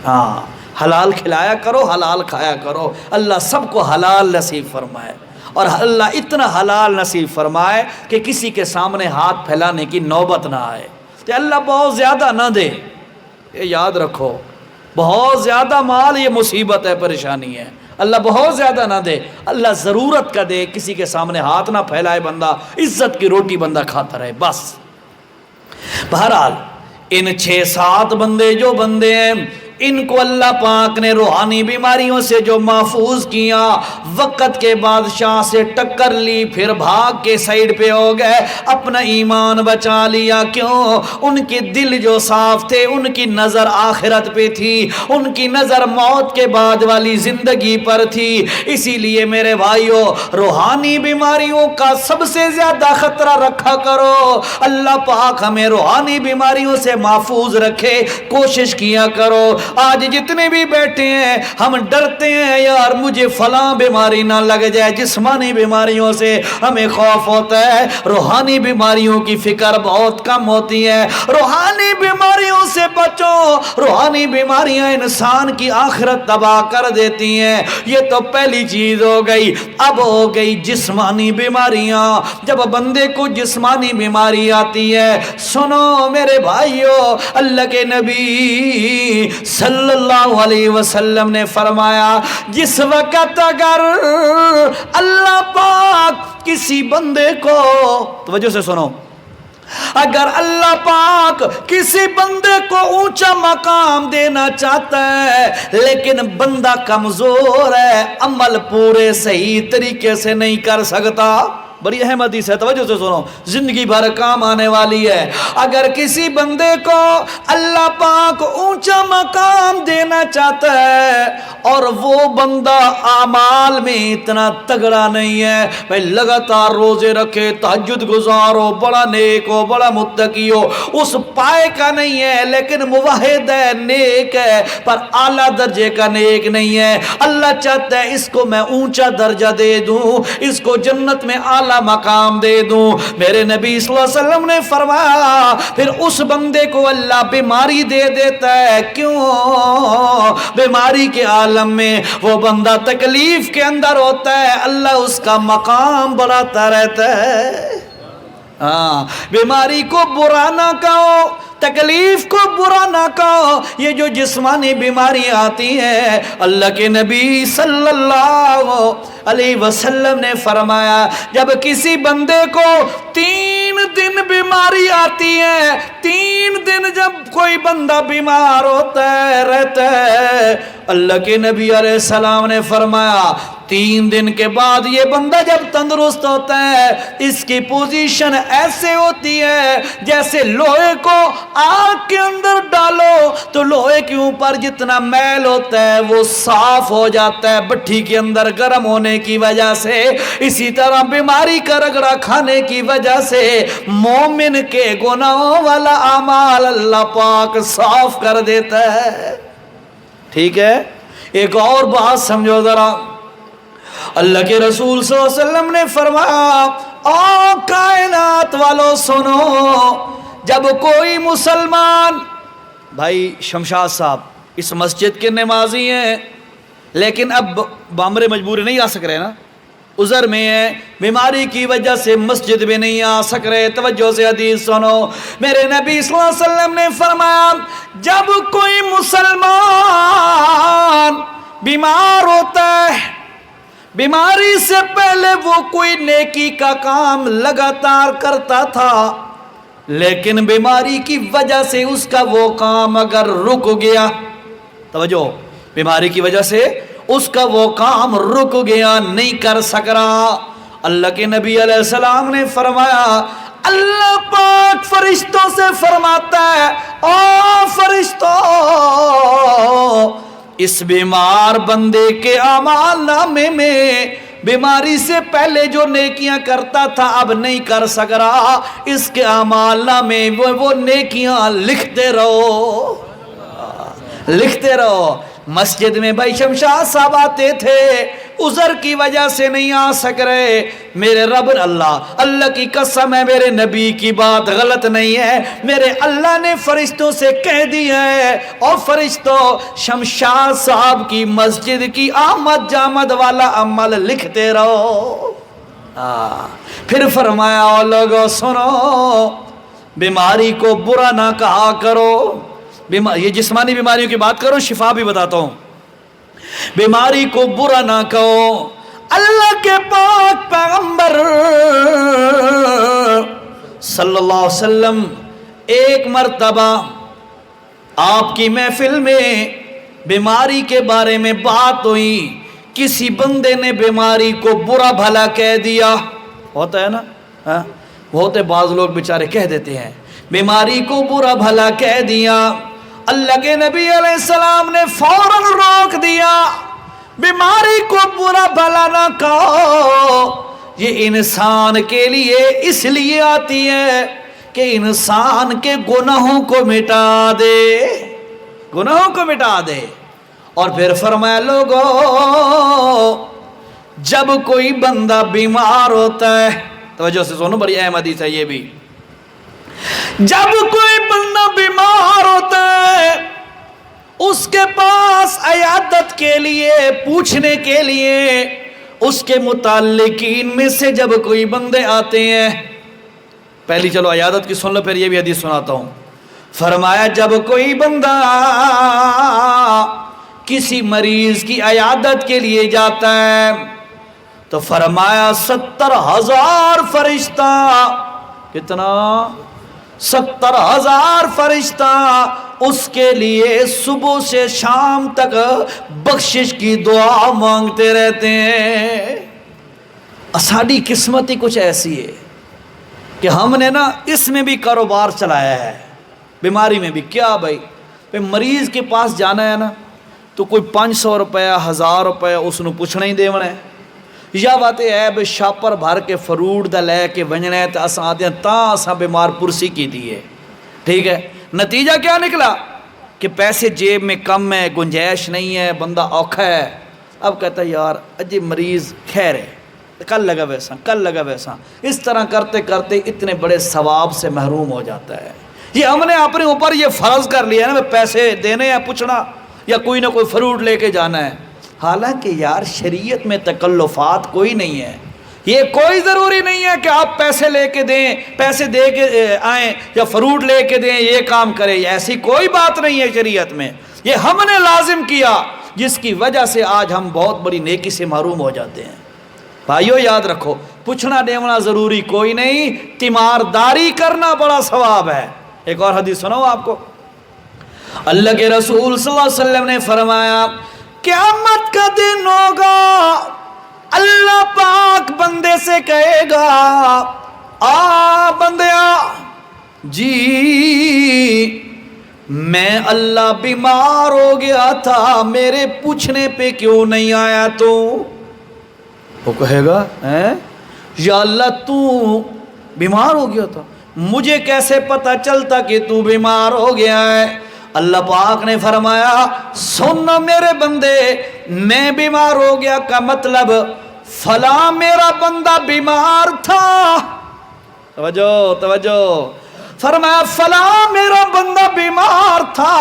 ہاں، حلال کھلایا کرو، حلال کھایا کرو، اللہ سب کو حلال نصیب فرمائے، اور اللہ اتنا حلال نصیب فرمائے کہ کسی کے سامنے ہاتھ پھیلانے کی نوبت نہ آئے، کہ اللہ بہت زیادہ نہ دے۔ یہ یاد رکھو، بہت زیادہ مال یہ مصیبت ہے، پریشانی ہے، اللہ بہت زیادہ نہ دے، اللہ ضرورت کا دے، کسی کے سامنے ہاتھ نہ پھیلائے، بندہ عزت کی روٹی بندہ کھاتا رہے بس۔ بہرحال ان 6-7 بندے جو بندے ہیں، ان کو اللہ پاک نے روحانی بیماریوں سے جو محفوظ کیا، وقت کے بادشاہ سے ٹکر لی، پھر بھاگ کے سائیڈ پہ ہو گئے، اپنا ایمان بچا لیا۔ کیوں؟ ان کے دل جو صاف تھے، ان کی نظر آخرت پہ تھی، ان کی نظر موت کے بعد والی زندگی پر تھی۔ اسی لیے میرے بھائیوں، روحانی بیماریوں کا سب سے زیادہ خطرہ رکھا کرو، اللہ پاک ہمیں روحانی بیماریوں سے محفوظ رکھے، کوشش کیا کرو۔ آج جتنے بھی بیٹھے ہیں ہم ڈرتے ہیں، یار مجھے فلاں بیماری نہ لگ جائے، جسمانی بیماریوں سے ہمیں خوف ہوتا ہے، روحانی بیماریوں کی فکر بہت کم ہوتی ہے۔ روحانی بیماریوں سے بچو، روحانی بیماریاں انسان کی آخرت تباہ کر دیتی ہیں۔ یہ تو پہلی چیز ہو گئی۔ اب ہو گئی جسمانی بیماریاں۔ جب بندے کو جسمانی بیماری آتی ہے، سنو میرے بھائیو، اللہ کے نبی صلی اللہ علیہ وسلم نے فرمایا، جس وقت اگر اللہ پاک کسی بندے کو، توجہ سے سنو، اگر اللہ پاک کسی بندے کو اونچا مقام دینا چاہتا ہے، لیکن بندہ کمزور ہے، عمل پورے صحیح طریقے سے نہیں کر سکتا، بڑی اہم حدیث ہے، توجہ سے سنو، زندگی بھر کام آنے والی ہے۔ اگر کسی بندے کو اللہ پاک اونچا مقام دینا چاہتا ہے اور وہ بندہ اعمال میں اتنا تگڑا نہیں ہے، بھائی لگاتار روزے رکھے، تہجد گزار ہو، بڑا نیک ہو، بڑا متقی ہو، اس پائے کا نہیں ہے، لیکن موحد ہے، نیک ہے، پر اعلیٰ درجے کا نیک نہیں ہے، اللہ چاہتا ہے اس کو میں اونچا درجہ دے دوں، اس کو جنت میں اعلیٰ والا مقام دے دوں۔ میرے نبی صلی اللہ علیہ وسلم نے فرمایا پھر اس بندے کو اللہ بیماری دے دیتا ہے۔ کیوں؟ بیماری کے عالم میں وہ بندہ تکلیف کے اندر ہوتا ہے، اللہ اس کا مقام بڑھاتا رہتا ہے۔ ہاں، بیماری کو برا نہ کہو، تکلیف کو برا نہ کہو۔ یہ جو جسمانی بیماریاں آتی ہیں، اللہ کے نبی صلی اللہ علیہ وسلم نے فرمایا جب کسی بندے کو 3 دن بیماری آتی ہے، 3 دن جب کوئی بندہ بیمار ہوتا ہے رہتا ہے، اللہ کے نبی علیہ السلام نے فرمایا 3 دن کے بعد یہ بندہ جب تندرست ہوتا ہے، اس کی پوزیشن ایسے ہوتی ہے جیسے لوہے کو آگ کے اندر ڈالو تو لوہے کے اوپر جتنا میل ہوتا ہے وہ صاف ہو جاتا ہے بھٹی کے اندر گرم ہونے کی وجہ سے۔ اسی طرح بیماری کا رگڑا کھانے کی وجہ سے مومن کے گناہوں والا اعمال اللہ پاک صاف کر دیتا ہے۔ ٹھیک ہے، ایک اور بات سمجھو ذرا، اللہ کے رسول صلی اللہ علیہ وسلم نے فرمایا او کائنات والو سنو، جب کوئی مسلمان، بھائی شمشاد صاحب اس مسجد کے نمازی ہیں لیکن اب بامرے مجبوری نہیں آ سک رہے نا، عذر میں ہے، بیماری کی وجہ سے مسجد میں نہیں آ سک رہے، توجہ سے حدیث سنو۔ میرے نبی صلی اللہ علیہ وسلم نے فرمایا جب کوئی مسلمان بیمار ہوتا ہے، بیماری سے پہلے وہ کوئی نیکی کا کام لگاتار کرتا تھا، لیکن بیماری کی وجہ سے اس کا وہ کام اگر رک گیا، توجہ، بیماری کی وجہ سے اس کا وہ کام رک گیا، نہیں کر سک رہا، اللہ کے نبی علیہ السلام نے فرمایا اللہ پاک فرشتوں سے فرماتا ہے او فرشتوں، اس بیمار بندے کے اعمال نامے میں بیماری سے پہلے جو نیکیاں کرتا تھا اب نہیں کر سک رہا، اس کے اعمال نامے وہ نیکیاں لکھتے رہو، لکھتے رہو۔ مسجد میں بھائی شمشاد صاحب آتے تھے، عذر کی وجہ سے نہیں آ سک رہے، میرے رب اللہ کی قسم ہے، میرے نبی کی بات غلط نہیں ہے، میرے اللہ نے فرشتوں سے کہہ دیا ہے اور فرشتوں شمشاد صاحب کی مسجد کی آمد جامد والا عمل لکھتے رہو۔ پھر فرمایا اور لوگوں سنو، بیماری کو برا نہ کہا کرو، یہ جسمانی بیماریوں کی بات کرو، شفا بھی بتاتا ہوں، بیماری کو برا نہ کہو۔ اللہ کے پاک پیغمبر صلی اللہ علیہ وسلم ایک مرتبہ آپ کی محفل میں بیماری کے بارے میں بات ہوئی، کسی بندے نے بیماری کو برا بھلا کہہ دیا، ہوتا ہے نا، ہوتے بعض لوگ بیچارے کہہ دیتے ہیں، بیماری کو برا بھلا کہہ دیا، اللہ کے نبی علیہ السلام نے فوراً روک دیا، بیماری کو برا بھلا نہ کہو، یہ انسان کے لیے اس لیے آتی ہے کہ انسان کے گناہوں کو مٹا دے، گناہوں کو مٹا دے۔ اور پھر فرمایا لوگوں جب کوئی بندہ بیمار ہوتا ہے، توجہ سے سنو، بڑی اہم حدیث ہے یہ بھی، جب کوئی بندہ بیمار ہوتا ہے اس کے پاس عیادت کے لیے، پوچھنے کے لیے، اس کے متعلقین میں سے جب کوئی بندے آتے ہیں، پہلی چلو عیادت کی سن لو پھر یہ بھی حدیث سناتا ہوں۔ فرمایا جب کوئی بندہ کسی مریض کی عیادت کے لیے جاتا ہے تو فرمایا 70,000 فرشتہ، کتنا؟ 70,000 فرشتہ اس کے لیے صبح سے شام تک بخشش کی دعا مانگتے رہتے ہیں۔ ساڈی قسمت ہی کچھ ایسی ہے کہ ہم نے نا اس میں بھی کاروبار چلایا ہے، بیماری میں بھی۔ کیا بھائی مریض کے پاس جانا ہے نا تو کوئی 500 روپیہ 1000 روپیہ اس نے پوچھنا ہی دیونا ہے، یا بات ہے بھائی شاپر بھر کے فروٹ دا لے کے ونجنا ہے تو اساں آتے ہیں تاں اساں بیمار پرسی کی دیئے، ٹھیک ہے۔ نتیجہ کیا نکلا کہ پیسے جیب میں کم ہے، گنجائش نہیں ہے، بندہ اوکھا ہے، اب کہتا ہے یار اجی مریض خیر ہے، کل لگا ویسا، کل لگا ویسا، اس طرح کرتے کرتے اتنے بڑے ثواب سے محروم ہو جاتا ہے۔ یہ ہم نے اپنے اوپر یہ فرض کر لیا ہے نا، پیسے دینے یا پوچھنا یا کوئی نہ کوئی فروٹ لے کے جانا ہے، حالانکہ یار شریعت میں تکلفات کوئی نہیں ہے، یہ کوئی ضروری نہیں ہے کہ آپ پیسے لے کے دیں، پیسے دے کے آئیں یا فروٹ لے کے دیں، یہ کام کریں، ایسی کوئی بات نہیں ہے شریعت میں، یہ ہم نے لازم کیا، جس کی وجہ سے آج ہم بہت بڑی نیکی سے محروم ہو جاتے ہیں۔ بھائیو یاد رکھو، پوچھنا دیونا ضروری کوئی نہیں، تیمارداری کرنا بڑا ثواب ہے۔ ایک اور حدیث سناؤ آپ کو، اللہ کے رسول صلی اللہ علیہ وسلم نے فرمایا قیامت کا دن ہوگا، اللہ پاک بندے سے کہے گا آ بندیا جی میں اللہ بیمار ہو گیا تھا، میرے پوچھنے پہ کیوں نہیں آیا تو؟ وہ کہے گا یا اللہ تو بیمار ہو گیا تھا، مجھے کیسے پتا چلتا کہ تو بیمار ہو گیا ہے؟ اللہ پاک نے فرمایا سن میرے بندے، میں بیمار ہو گیا کا مطلب فلاں میرا بندہ بیمار تھا، توجہ توجہ، فرمایا فلاں میرا بندہ بیمار تھا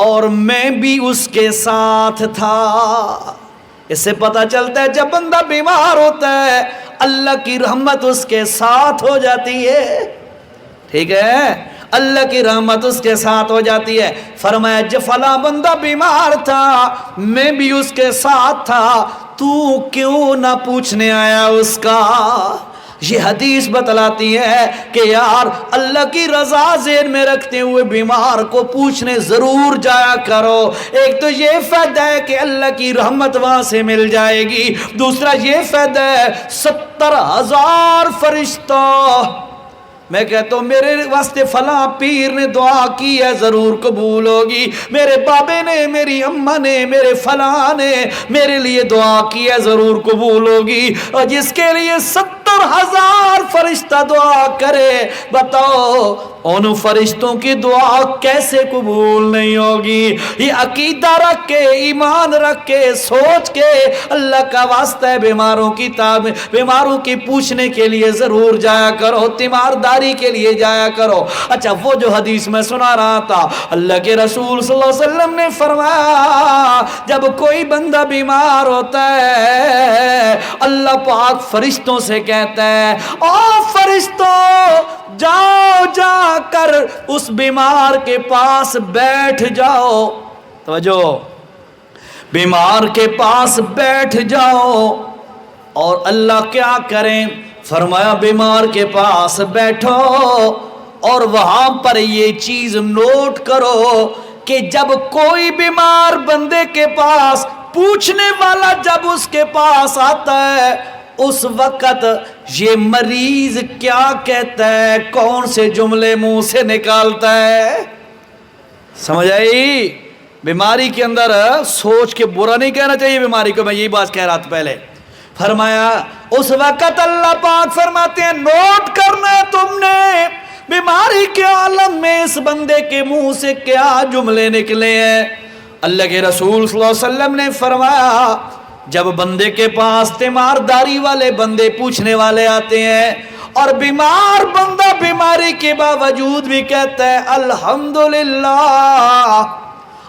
اور میں بھی اس کے ساتھ تھا۔ اس سے پتہ چلتا ہے جب بندہ بیمار ہوتا ہے اللہ کی رحمت اس کے ساتھ ہو جاتی ہے، ٹھیک ہے، اللہ کی رحمت اس کے ساتھ ہو جاتی ہے۔ فرمایا جب فلاں بندہ بیمار تھا میں بھی اس کے ساتھ تھا، تو کیوں نہ پوچھنے آیا اس کا؟ یہ حدیث بتلاتی ہے کہ یار اللہ کی رضا ذہن میں رکھتے ہوئے بیمار کو پوچھنے ضرور جایا کرو۔ ایک تو یہ فائدہ ہے کہ اللہ کی رحمت وہاں سے مل جائے گی، دوسرا یہ فائدہ ہے 70,000 فرشتہ، میں کہتا ہوں میرے واسطے فلاں پیر نے دعا کی ہے ضرور قبول ہوگی، میرے بابے نے، میری اماں نے، میرے فلاں نے میرے لیے دعا کی ہے ضرور قبول ہوگی، اور جس کے لیے 70,000 فرشتہ دعا کرے، بتاؤ ان فرشتوں کی دعا کیسے قبول نہیں ہوگی؟ یہ عقیدہ رکھ کے، ایمان رکھ کے، سوچ کے اللہ کا واسطہ ہے بیماروں کی پوچھنے کے لیے ضرور جایا کرو، تیمارداری کے لیے جایا کرو۔ اچھا وہ جو حدیث میں سنا رہا تھا، اللہ کے رسول صلی اللہ علیہ وسلم نے فرمایا جب کوئی بندہ بیمار ہوتا ہے اللہ پاک فرشتوں سے کہتا ہے او فرشتوں جاؤ جا کر اس بیمار کے پاس بیٹھ جاؤ، توجہ، بیمار کے پاس بیٹھ جاؤ، اور اللہ کیا کریں؟ فرمایا بیمار کے پاس بیٹھو اور وہاں پر یہ چیز نوٹ کرو کہ جب کوئی بیمار بندے کے پاس پوچھنے والا جب اس کے پاس آتا ہے اس وقت یہ مریض کیا کہتا ہے، کون سے جملے منہ سے نکالتا ہے؟ سمجھ آئی؟ بیماری کے اندر سوچ کے برا نہیں کہنا چاہیے بیماری کو، میں یہی بات کہہ رہا تھا پہلے۔ فرمایا اس وقت اللہ پاک فرماتے ہیں نوٹ کرنا ہے تم نے بیماری کے عالم میں اس بندے کے منہ سے کیا جملے نکلے ہیں۔ اللہ کے رسول صلی اللہ علیہ وسلم نے فرمایا جب بندے کے پاس تیمارداری والے بندے پوچھنے والے آتے ہیں اور بیمار بندہ بیماری کے باوجود بھی کہتا ہے الحمدللہ،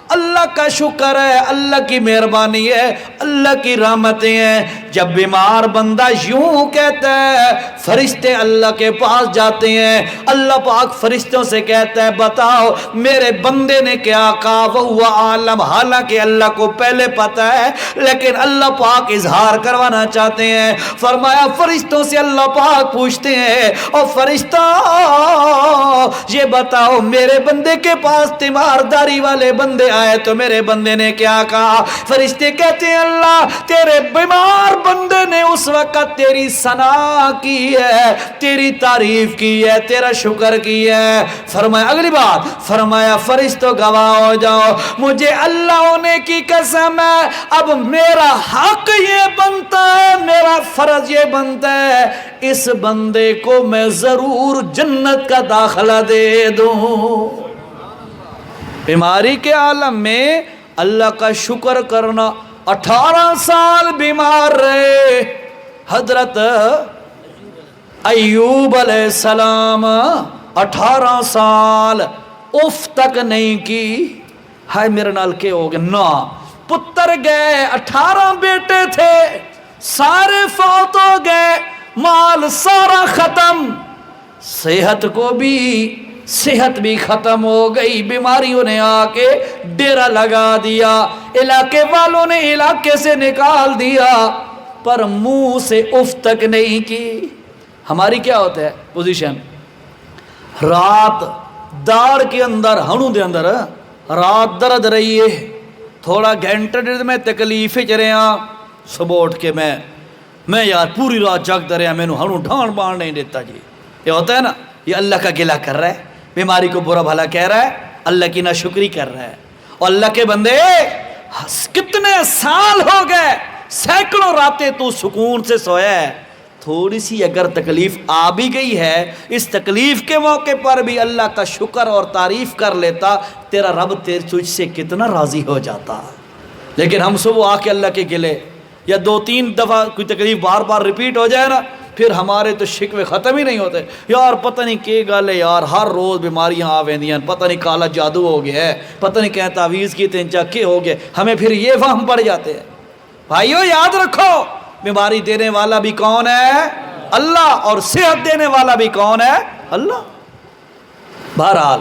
اللہ کا شکر ہے، اللہ کی مہربانی ہے، اللہ کی رحمتیں ہیں، جب بیمار بندہ یوں کہتا ہے فرشتے اللہ کے پاس جاتے ہیں، اللہ پاک فرشتوں سے کہتا ہے بتاؤ میرے بندے نے کیا کہا، وہ عالم، حالانکہ اللہ کو پہلے پتا ہے لیکن اللہ پاک اظہار کروانا چاہتے ہیں۔ فرمایا فرشتوں سے اللہ پاک پوچھتے ہیں اور فرشتہ یہ بتاؤ میرے بندے کے پاس تیمارداری والے بندے آئے تو میرے بندے نے کیا کہا؟ فرشتے کہتے ہیں اللہ تیرے بیمار بندے نے اس وقت تیری ثنا کی ہے، تیری تعریف کی ہے، تیرا شکر کی ہے۔ فرمایا اگلی بات، فرمایا فرشتوں گواہ ہو جاؤ مجھے اللہ ہونے کی قسم ہے اب میرا حق یہ بنتا ہے، میرا فرض یہ بنتا ہے اس بندے کو میں ضرور جنت کا داخلہ دے دوں۔ بیماری کے عالم میں اللہ کا شکر کرنا، 18 سال بیمار رہے حضرت ایوب علیہ السلام 18 سال اف تک نہیں کی. ہائے میرے نال کے ہو گئے نا پتر گئے 18 بیٹے تھے سارے فوت ہو گئے مال سارا ختم صحت بھی ختم ہو گئی بیماریوں نے آ کے ڈیرا لگا دیا علاقے والوں نے علاقے سے نکال دیا پر منہ سے اف تک نہیں کی. ہماری کیا ہوتا ہے پوزیشن رات داڑ کے اندر ہنو دے اندر رات درد رہی ہے تھوڑا گھنٹے میں تکلیف چ رہا صبح اٹھ کے میں یار پوری رات جاگتا رہا میں ہنو ڈھان بان نہیں دیتا جی. یہ ہوتا ہے نا یہ اللہ کا گلہ کر رہا ہے بیماری کو برا بھلا کہہ رہا ہے اللہ کی ناشکری کر رہا ہے. اور اللہ کے بندے کتنے سال ہو گئے سینکڑوں راتیں تو سکون سے سویا ہے تھوڑی سی اگر تکلیف آ بھی گئی ہے اس تکلیف کے موقع پر بھی اللہ کا شکر اور تعریف کر لیتا تیرا رب تجھ سے کتنا راضی ہو جاتا. لیکن ہم صبح آ کے اللہ کے گلے یا 2-3 دفعہ کوئی تکلیف بار بار ریپیٹ ہو جائے نا پھر ہمارے تو شکوے ختم ہی نہیں ہوتے. یار پتہ نہیں کہ گل ہے یار ہر روز بیماریاں آ ویندیاں پتہ نہیں کالا جادو ہو گیا ہے پتہ نہیں کہیں تعویذ کی تنچا کے ہو گئے ہمیں پھر یہ وہم پڑ جاتے ہیں. بھائیو یاد رکھو بیماری دینے والا بھی کون ہے اللہ اور صحت دینے والا بھی کون ہے اللہ. بہرحال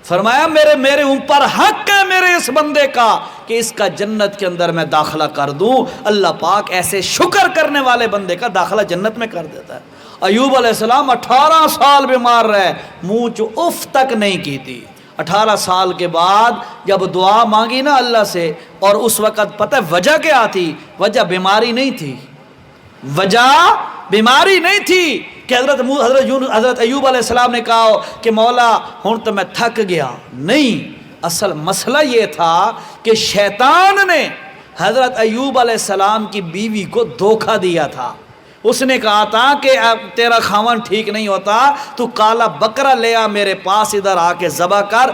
فرمایا میرے اوپر حق ہے میرے اس بندے کا کہ اس کا جنت کے اندر میں داخلہ کر دوں. اللہ پاک ایسے شکر کرنے والے بندے کا داخلہ جنت میں کر دیتا ہے. ایوب علیہ السلام 18 سال بیمار رہے منہ چو اف تک نہیں کی تھی. 18 سال کے بعد جب دعا مانگی نا اللہ سے اور اس وقت پتہ وجہ کیا تھی وجہ بیماری نہیں تھی وجہ بیماری نہیں تھی کہ حضرت ایوب علیہ السلام نے کہا کہ مولا ہن تو میں تھک گیا. نہیں اصل مسئلہ یہ تھا کہ شیطان نے حضرت ایوب علیہ السلام کی بیوی کو دھوکہ دیا تھا. اس نے کہا تھا کہ تیرا خاون ٹھیک نہیں ہوتا تو کالا بکرا لے آ میرے پاس ادھر آ کے ذبح کر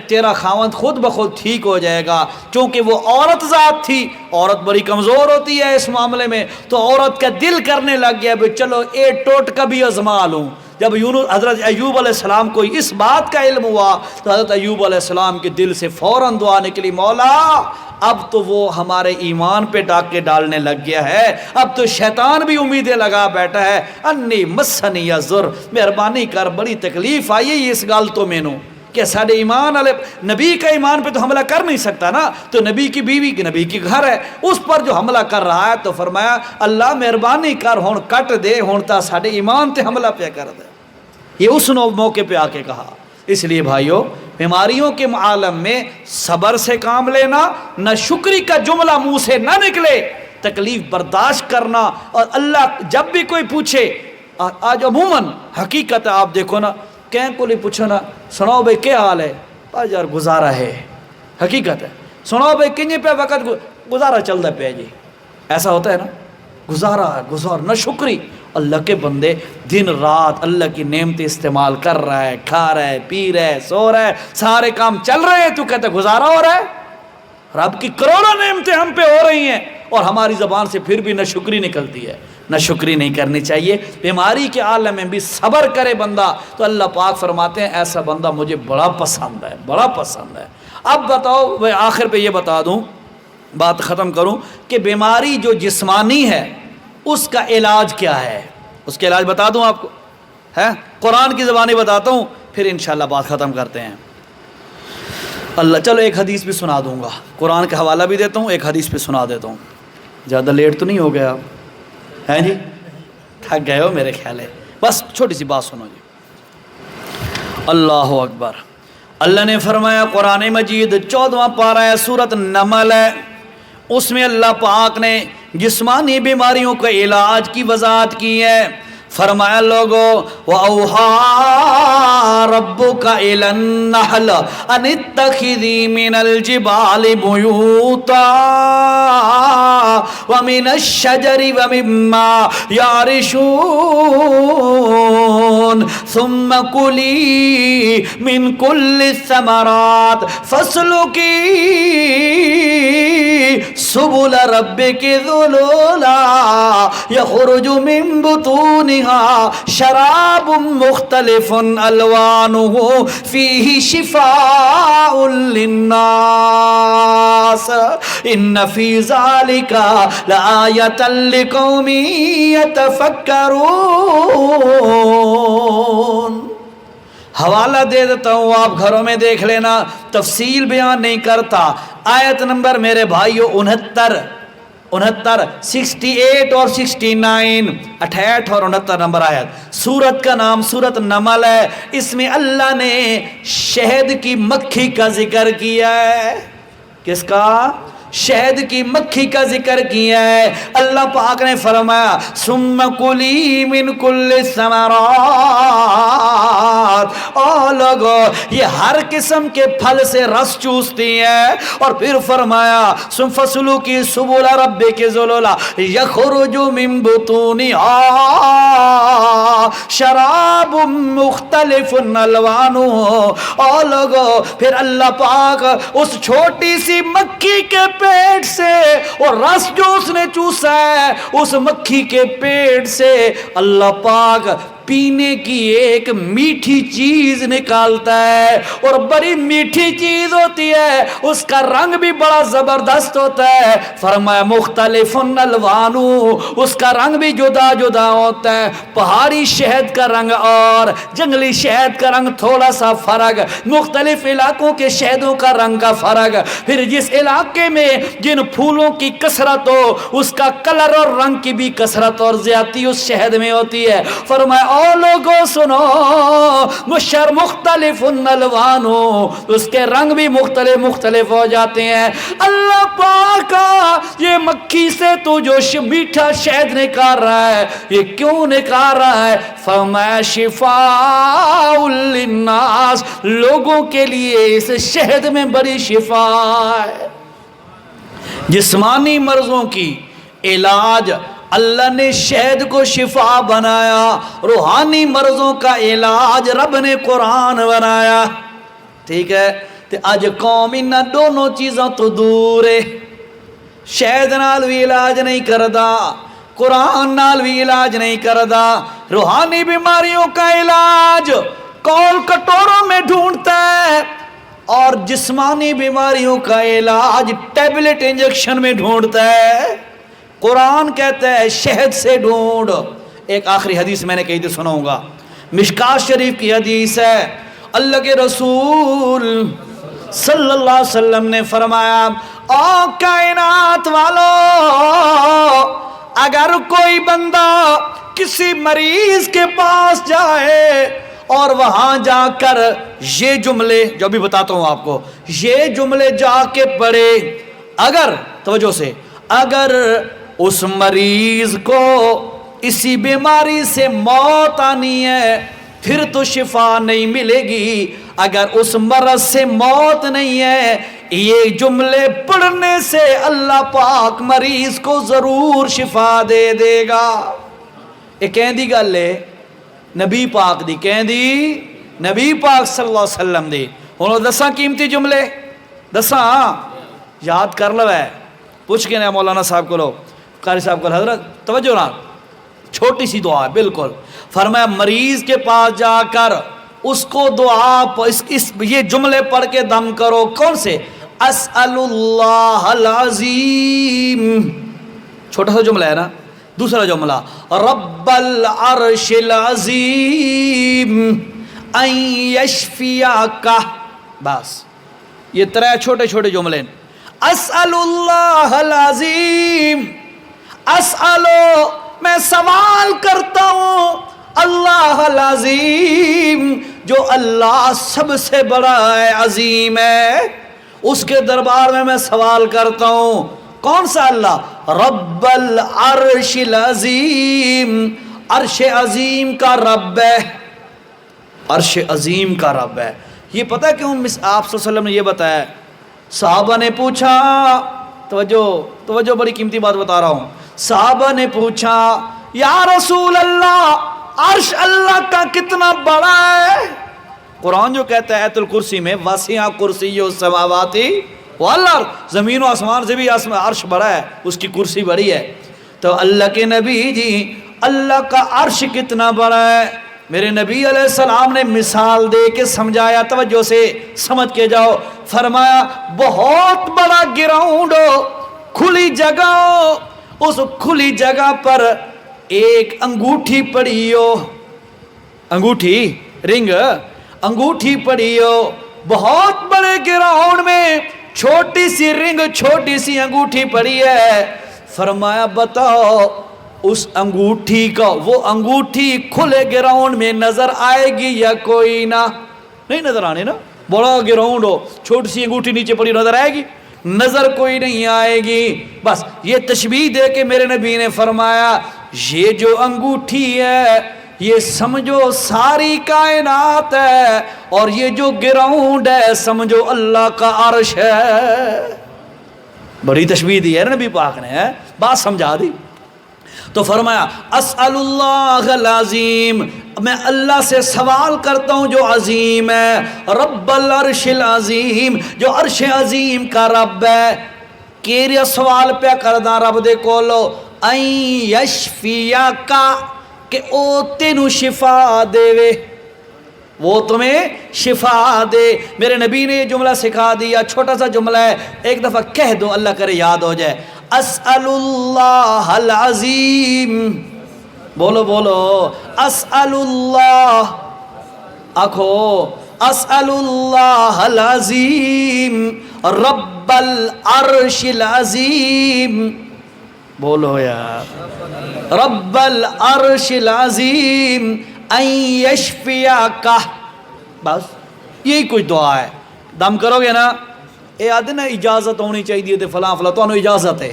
تیرا خاون خود بخود ٹھیک ہو جائے گا. چونکہ وہ عورت ذات تھی عورت بڑی کمزور ہوتی ہے اس معاملے میں تو عورت کا دل کرنے لگ گیا بھئی چلو اے ٹوٹ کا بھی آزما لوں. جب حضرت ایوب علیہ السلام کو اس بات کا علم ہوا تو حضرت ایوب علیہ السلام کے دل سے فوراً دعا نکلی مولا اب تو وہ ہمارے ایمان پہ ڈاکے ڈالنے لگ گیا ہے اب تو شیطان بھی امیدیں لگا بیٹھا ہے انی مسنی یضر مہربانی کر بڑی تکلیف آئی ہے اس گال تو میں نو کہ سارے ایمان والے نبی کا ایمان پہ تو حملہ کر نہیں سکتا نا تو نبی کی بیوی کی نبی کی گھر ہے اس پر جو حملہ کر رہا ہے تو فرمایا اللہ مہربانی کر ہون کٹ دے ہون تا سارے ایمان تے حملہ پہ کر دے. یہ اس موقع پہ آ کے کہا. اس لیے بھائیو بیماریوں کے عالم میں صبر سے کام لینا نہ شکری کا جملہ منہ سے نہ نکلے تکلیف برداشت کرنا. اور اللہ جب بھی کوئی پوچھے آج عموماً حقیقت ہے آپ دیکھو نا کہیں کو نہیں پوچھو نا سناؤ بھائی کیا حال ہے آج یار گزارا ہے حقیقت ہے سناؤ بھائی کنجے پہ وقت گزارا چلتا پہ جی ایسا ہوتا ہے نا گزار نہ شکری. اللہ کے بندے دن رات اللہ کی نعمتیں استعمال کر رہا ہے کھا رہا ہے پی رہا ہے سو رہا ہے سارے کام چل رہے ہیں تو کہتا ہے گزارا ہو رہا ہے. رب کی کروڑوں نعمتیں ہم پہ ہو رہی ہیں اور ہماری زبان سے پھر بھی نہ شکری نکلتی ہے. نہ شکری نہیں کرنی چاہیے. بیماری کے عالم میں بھی صبر کرے بندہ تو اللہ پاک فرماتے ہیں ایسا بندہ مجھے بڑا پسند ہے بڑا پسند ہے. اب بتاؤ میں آخر پہ یہ بتا دوں بات ختم کروں کہ بیماری جو جسمانی ہے اس کا علاج کیا ہے اس کا علاج بتا دوں آپ کو ہے قرآن کی زبانی بتاتا ہوں پھر انشاءاللہ بات ختم کرتے ہیں. اللہ چلو ایک حدیث بھی سنا دوں گا قرآن کا حوالہ بھی دیتا ہوں ایک حدیث بھی سنا دیتا ہوں. زیادہ لیٹ تو نہیں ہو گیا ہے جی تھک گئے ہو میرے خیال ہے بس چھوٹی سی بات سنو جی. اللہ اکبر. اللہ نے فرمایا قرآن مجید 14واں پارہ ہے سورۃ نمل ہے اس میں اللہ پاک نے جسمانی بیماریوں کا علاج کی وضاحت کی ہے. فرمایا لوگو وَأَوْحَى رَبُّكَ إِلَى النَّحْلِ أَنِ اتَّخِذِي مِنَ الْجِبَالِ بُيُوتًا وَمِنَ الشَّجَرِ وَمِمَّا يَعْرِشُونَ ثُمَّ كُلِي مِنْ كُلِّ الثَّمَرَاتِ فَاسْلُكِي سُبُلَ رَبِّكِ ذُلُولًا يخرج من بطونها شراب مختلف ألوانه فيه شفاء للناس إن في ذلك لآية لقوم يتفكرون۔ حوالہ دے دیتا ہوں، آپ گھروں میں دیکھ لینا، تفصیل بیان نہیں کرتا۔ آیت نمبر میرے بھائیو 69، 68 اور 69، 68 اور 69 نمبر آیت۔ سورت کا نام سورت نمل ہے۔ اس میں اللہ نے شہد کی مکھی کا ذکر کیا ہے۔ کس کا؟ شہد کی مکھی کا ذکر کیا ہے۔ اللہ پاک نے فرمایا ثم کلی من کل الثمرات، او لوگو یہ ہر قسم کے پھل سے رس چوستی ہے، اور پھر فرمایا ثم فسلوکی سبل ربک ذللا یخرج من بطونها شراب مختلف الوانہ، او لوگو پھر اللہ پاک اس چھوٹی سی مکھی کے پیٹ سے، اور رس جو اس نے چوسا ہے اس مکھی کے پیٹ سے اللہ پاک پینے کی ایک میٹھی چیز نکالتا ہے، اور بڑی میٹھی چیز ہوتی ہے، اس کا رنگ بھی بڑا زبردست ہوتا ہے۔ فرمایا مختلف الوانو، اس کا رنگ بھی جدا جدا ہوتا ہے، پہاڑی شہد کا رنگ اور جنگلی شہد کا رنگ تھوڑا سا فرق، مختلف علاقوں کے شہدوں کا رنگ کا فرق، پھر جس علاقے میں جن پھولوں کی کثرت ہو اس کا کلر اور رنگ کی بھی کثرت اور زیادتی اس شہد میں ہوتی ہے۔ فرمایا او لوگوں سنو، مشر مختلف الوانو، اس کے رنگ بھی مختلف ہو جاتے ہیں۔ اللہ پاک یہ مکھی سے تو جو میٹھا شہد نکال رہا ہے یہ کیوں نکال رہا ہے؟ فرمایا شفاء للناس، لوگوں کے لیے اس شہد میں بڑی شفا ہے۔ جسمانی مرضوں کی علاج اللہ نے شہد کو شفا بنایا، روحانی مرضوں کا علاج رب نے قرآن بنایا۔ ٹھیک ہے، تو اج قوم انہاں دونوں چیزوں تو دور ہے، شہد نال بھی علاج نہیں کردا، قرآن نال بھی علاج نہیں کردا، روحانی بیماریوں کا علاج کول کٹوروں میں ڈھونڈتا ہے، اور جسمانی بیماریوں کا علاج ٹیبلٹ انجیکشن میں ڈھونڈتا ہے۔ قرآن کہتا ہے شہد سے ڈھونڈ۔ ایک آخری حدیث میں نے کہی تھی، سناؤں گا، مشکات شریف کی حدیث ہے۔ اللہ کے رسول صلی اللہ علیہ وسلم نے فرمایا او کائنات والو، اگر کوئی بندہ کسی مریض کے پاس جائے اور وہاں جا کر یہ جملے جو بھی بتاتا ہوں آپ کو، یہ جملے جا کے پڑھے، اگر توجہ سے، اگر اس مریض کو اسی بیماری سے موت آنی ہے پھر تو شفا نہیں ملے گی، اگر اس مرض سے موت نہیں ہے یہ جملے پڑھنے سے اللہ پاک مریض کو ضرور شفا دے دے گا۔ یہ کہندی گل ہے نبی پاک دی، کہندی نبی پاک صلی اللہ علیہ وسلم دی۔ ہوں دساں قیمتی جملے دساں، یاد کر لو ہے، پوچھ کے نا مولانا صاحب کو، لو قاری صاحب کو، حضرت توجہ نا، چھوٹی سی دعا ہے بالکل۔ فرمایا مریض کے پاس جا کر اس کو دعا یہ جملے پڑھ کے دم کرو۔ کون سے؟ اسأل اللہ العظیم، چھوٹا سا جملہ ہے نا۔ دوسرا جملہ رب العرش العظیم ان یشفیک، بس یہ ترے چھوٹے چھوٹے جملے۔ اسأل اللہ العظیم، اسألو میں سوال کرتا ہوں اللہ العظیم، جو اللہ سب سے بڑا ہے، عظیم ہے، اس کے دربار میں سوال کرتا ہوں۔ کون سا اللہ؟ رب العرش العظیم، عرش عظیم کا رب ہے، عرش عظیم کا رب ہے۔ یہ پتہ کیوں آپ صلی اللہ علیہ وسلم نے یہ بتایا؟ صحابہ نے پوچھا، توجہ بڑی قیمتی بات بتا رہا ہوں، صحابہ نے پوچھا یا رسول اللہ عرش اللہ کا کتنا بڑا ہے؟ قرآن جو کہتا ہے آیت الکرسی میں وسع کرسی السماوات والارض، زمین و آسمان سے بھی عرش بڑا ہے، اس کی کرسی بڑی ہے۔ تو اللہ کے نبی جی اللہ کا عرش کتنا بڑا ہے، میرے نبی علیہ السلام نے مثال دے کے سمجھایا، توجہ سے سمجھ کے جاؤ۔ فرمایا بہت بڑا گراؤنڈ ہو، کھلی جگہ ہو، اس کھلی جگہ پر ایک انگوٹھی پڑی ہو، انگوٹھی رنگ انگوٹھی پڑی ہو، بہت بڑے گراؤنڈ میں چھوٹی سی رنگ چھوٹی سی انگوٹھی پڑی ہے۔ فرمایا بتاؤ اس انگوٹھی کا، وہ انگوٹھی کھلے گراؤنڈ میں نظر آئے گی یا کوئی نہ؟ نہیں نظر آنے نا، بڑا گراؤنڈ ہو چھوٹی سی انگوٹھی نیچے پڑی نظر آئے گی؟ نظر کوئی نہیں آئے گی۔ بس یہ تشبیہ دے کے میرے نبی نے فرمایا یہ جو انگوٹھی ہے یہ سمجھو ساری کائنات ہے، اور یہ جو گراؤنڈ ہے سمجھو اللہ کا عرش ہے۔ بڑی تشبیہ دی ہے نبی پاک نے، بات سمجھا دی۔ تو فرمایا اسأل اللہ العظیم، میں اللہ سے سوال کرتا ہوں جو عظیم ہے، رب العرش العظیم، جو عرش عظیم کا رب ہے، کیریا سوال پہ کردہ رب دے کولو این یشفیکا، کہ او تینو شفا دے وے، وہ تمہیں شفا دے۔ میرے نبی نے یہ جملہ سکھا دیا، چھوٹا سا جملہ ہے، ایک دفعہ کہہ دو اللہ کرے یاد ہو جائے۔ اسأل اللہ العظیم، بولو بولو، اسأل اللہ، آنکھو، اسأل اللہ العظیم رب العرش العظیم، بولو یار، رب العرش العظیم ان یشفیکا، بس یہی کوئی دعا ہے۔ دم کرو گے نا، اے آدھے نا اجازت ہونی چاہیے تھے فلاں فلاں، تو انہوں اجازت ہے،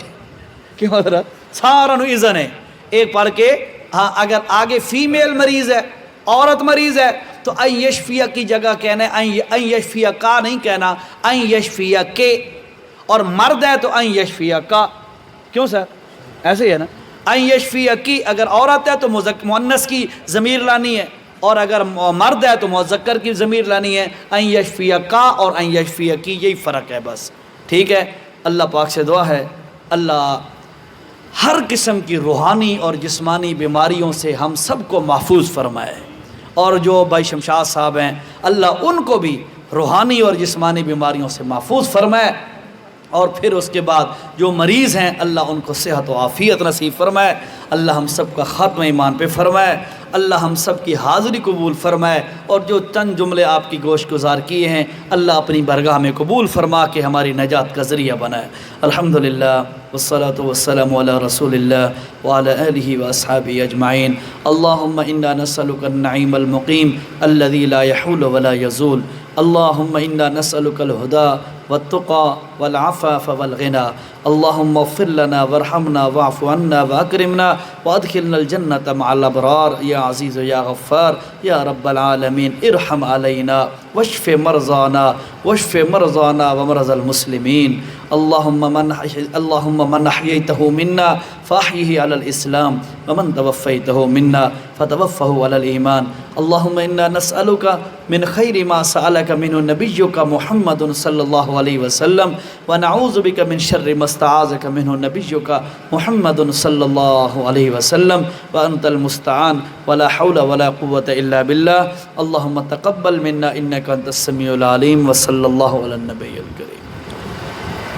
کیوں حضرت سارا نو اذن ہے ایک پڑھ کے۔ ہاں اگر آگے فیمیل مریض ہے، عورت مریض ہے، تو این یشفیہ کی جگہ کہنا ہے این یشفیہ کا نہیں کہنا، این یشفیہ کے، اور مرد ہے تو این یشفیہ کا، کیوں سر ایسے ہی ہے نا؟ این یشفیہ کی اگر عورت ہے تو مؤنث کی ضمیر لانی ہے، اور اگر مرد ہے تو مذکر کی ضمیر لانی ہے۔ این یشفیہ کا اور این یشفیہ کی، یہی فرق ہے بس، ٹھیک ہے؟ اللہ پاک سے دعا ہے اللہ ہر قسم کی روحانی اور جسمانی بیماریوں سے ہم سب کو محفوظ فرمائے، اور جو بھائی شمشاد صاحب ہیں اللہ ان کو بھی روحانی اور جسمانی بیماریوں سے محفوظ فرمائے، اور پھر اس کے بعد جو مریض ہیں اللہ ان کو صحت و عافیت نصیب فرمائے۔ اللہ ہم سب کا خاتمہ ایمان پہ فرمائے، اللہ ہم سب کی حاضری قبول فرمائے، اور جو چند جملے آپ کی گوش گزار کیے ہیں اللہ اپنی برگاہ میں قبول فرما کے ہماری نجات کا ذریعہ بنائے۔ الحمدللہ والصلاة والسلام علی رسول اللہ وعلی آلہ واصحابہ اجمعین۔ اللہم انا نسألک النعیم المقیم الذی لا یحول ولا یزول، اللہم انا نسألک الہدى والتقى والعفاف والغنى، اللهم اغفر لنا وارحمنا واعف عنا واكرمنا وادخلنا الجنة مع الابرار يا عزيز يا غفار يا رب العالمين، ارحم علينا واشف مرضانا ومرضى المسلمين، اللهم من احييته منا فاحيه على الاسلام ومن توفيته منا فتوفه على الايمان، اللهم انا نسألك من خير ما سألك منه نبيك محمد صلى الله عليه وسلم، ونعوذ بك من شر ما استعاذك منه نبيك محمد صلى الله عليه وسلم، وأنت المستعان ولا حول ولا قوة إلا بالله، اللهم تقبل منا إنك أنت السميع العليم، وصلى الله على النبي الكريم۔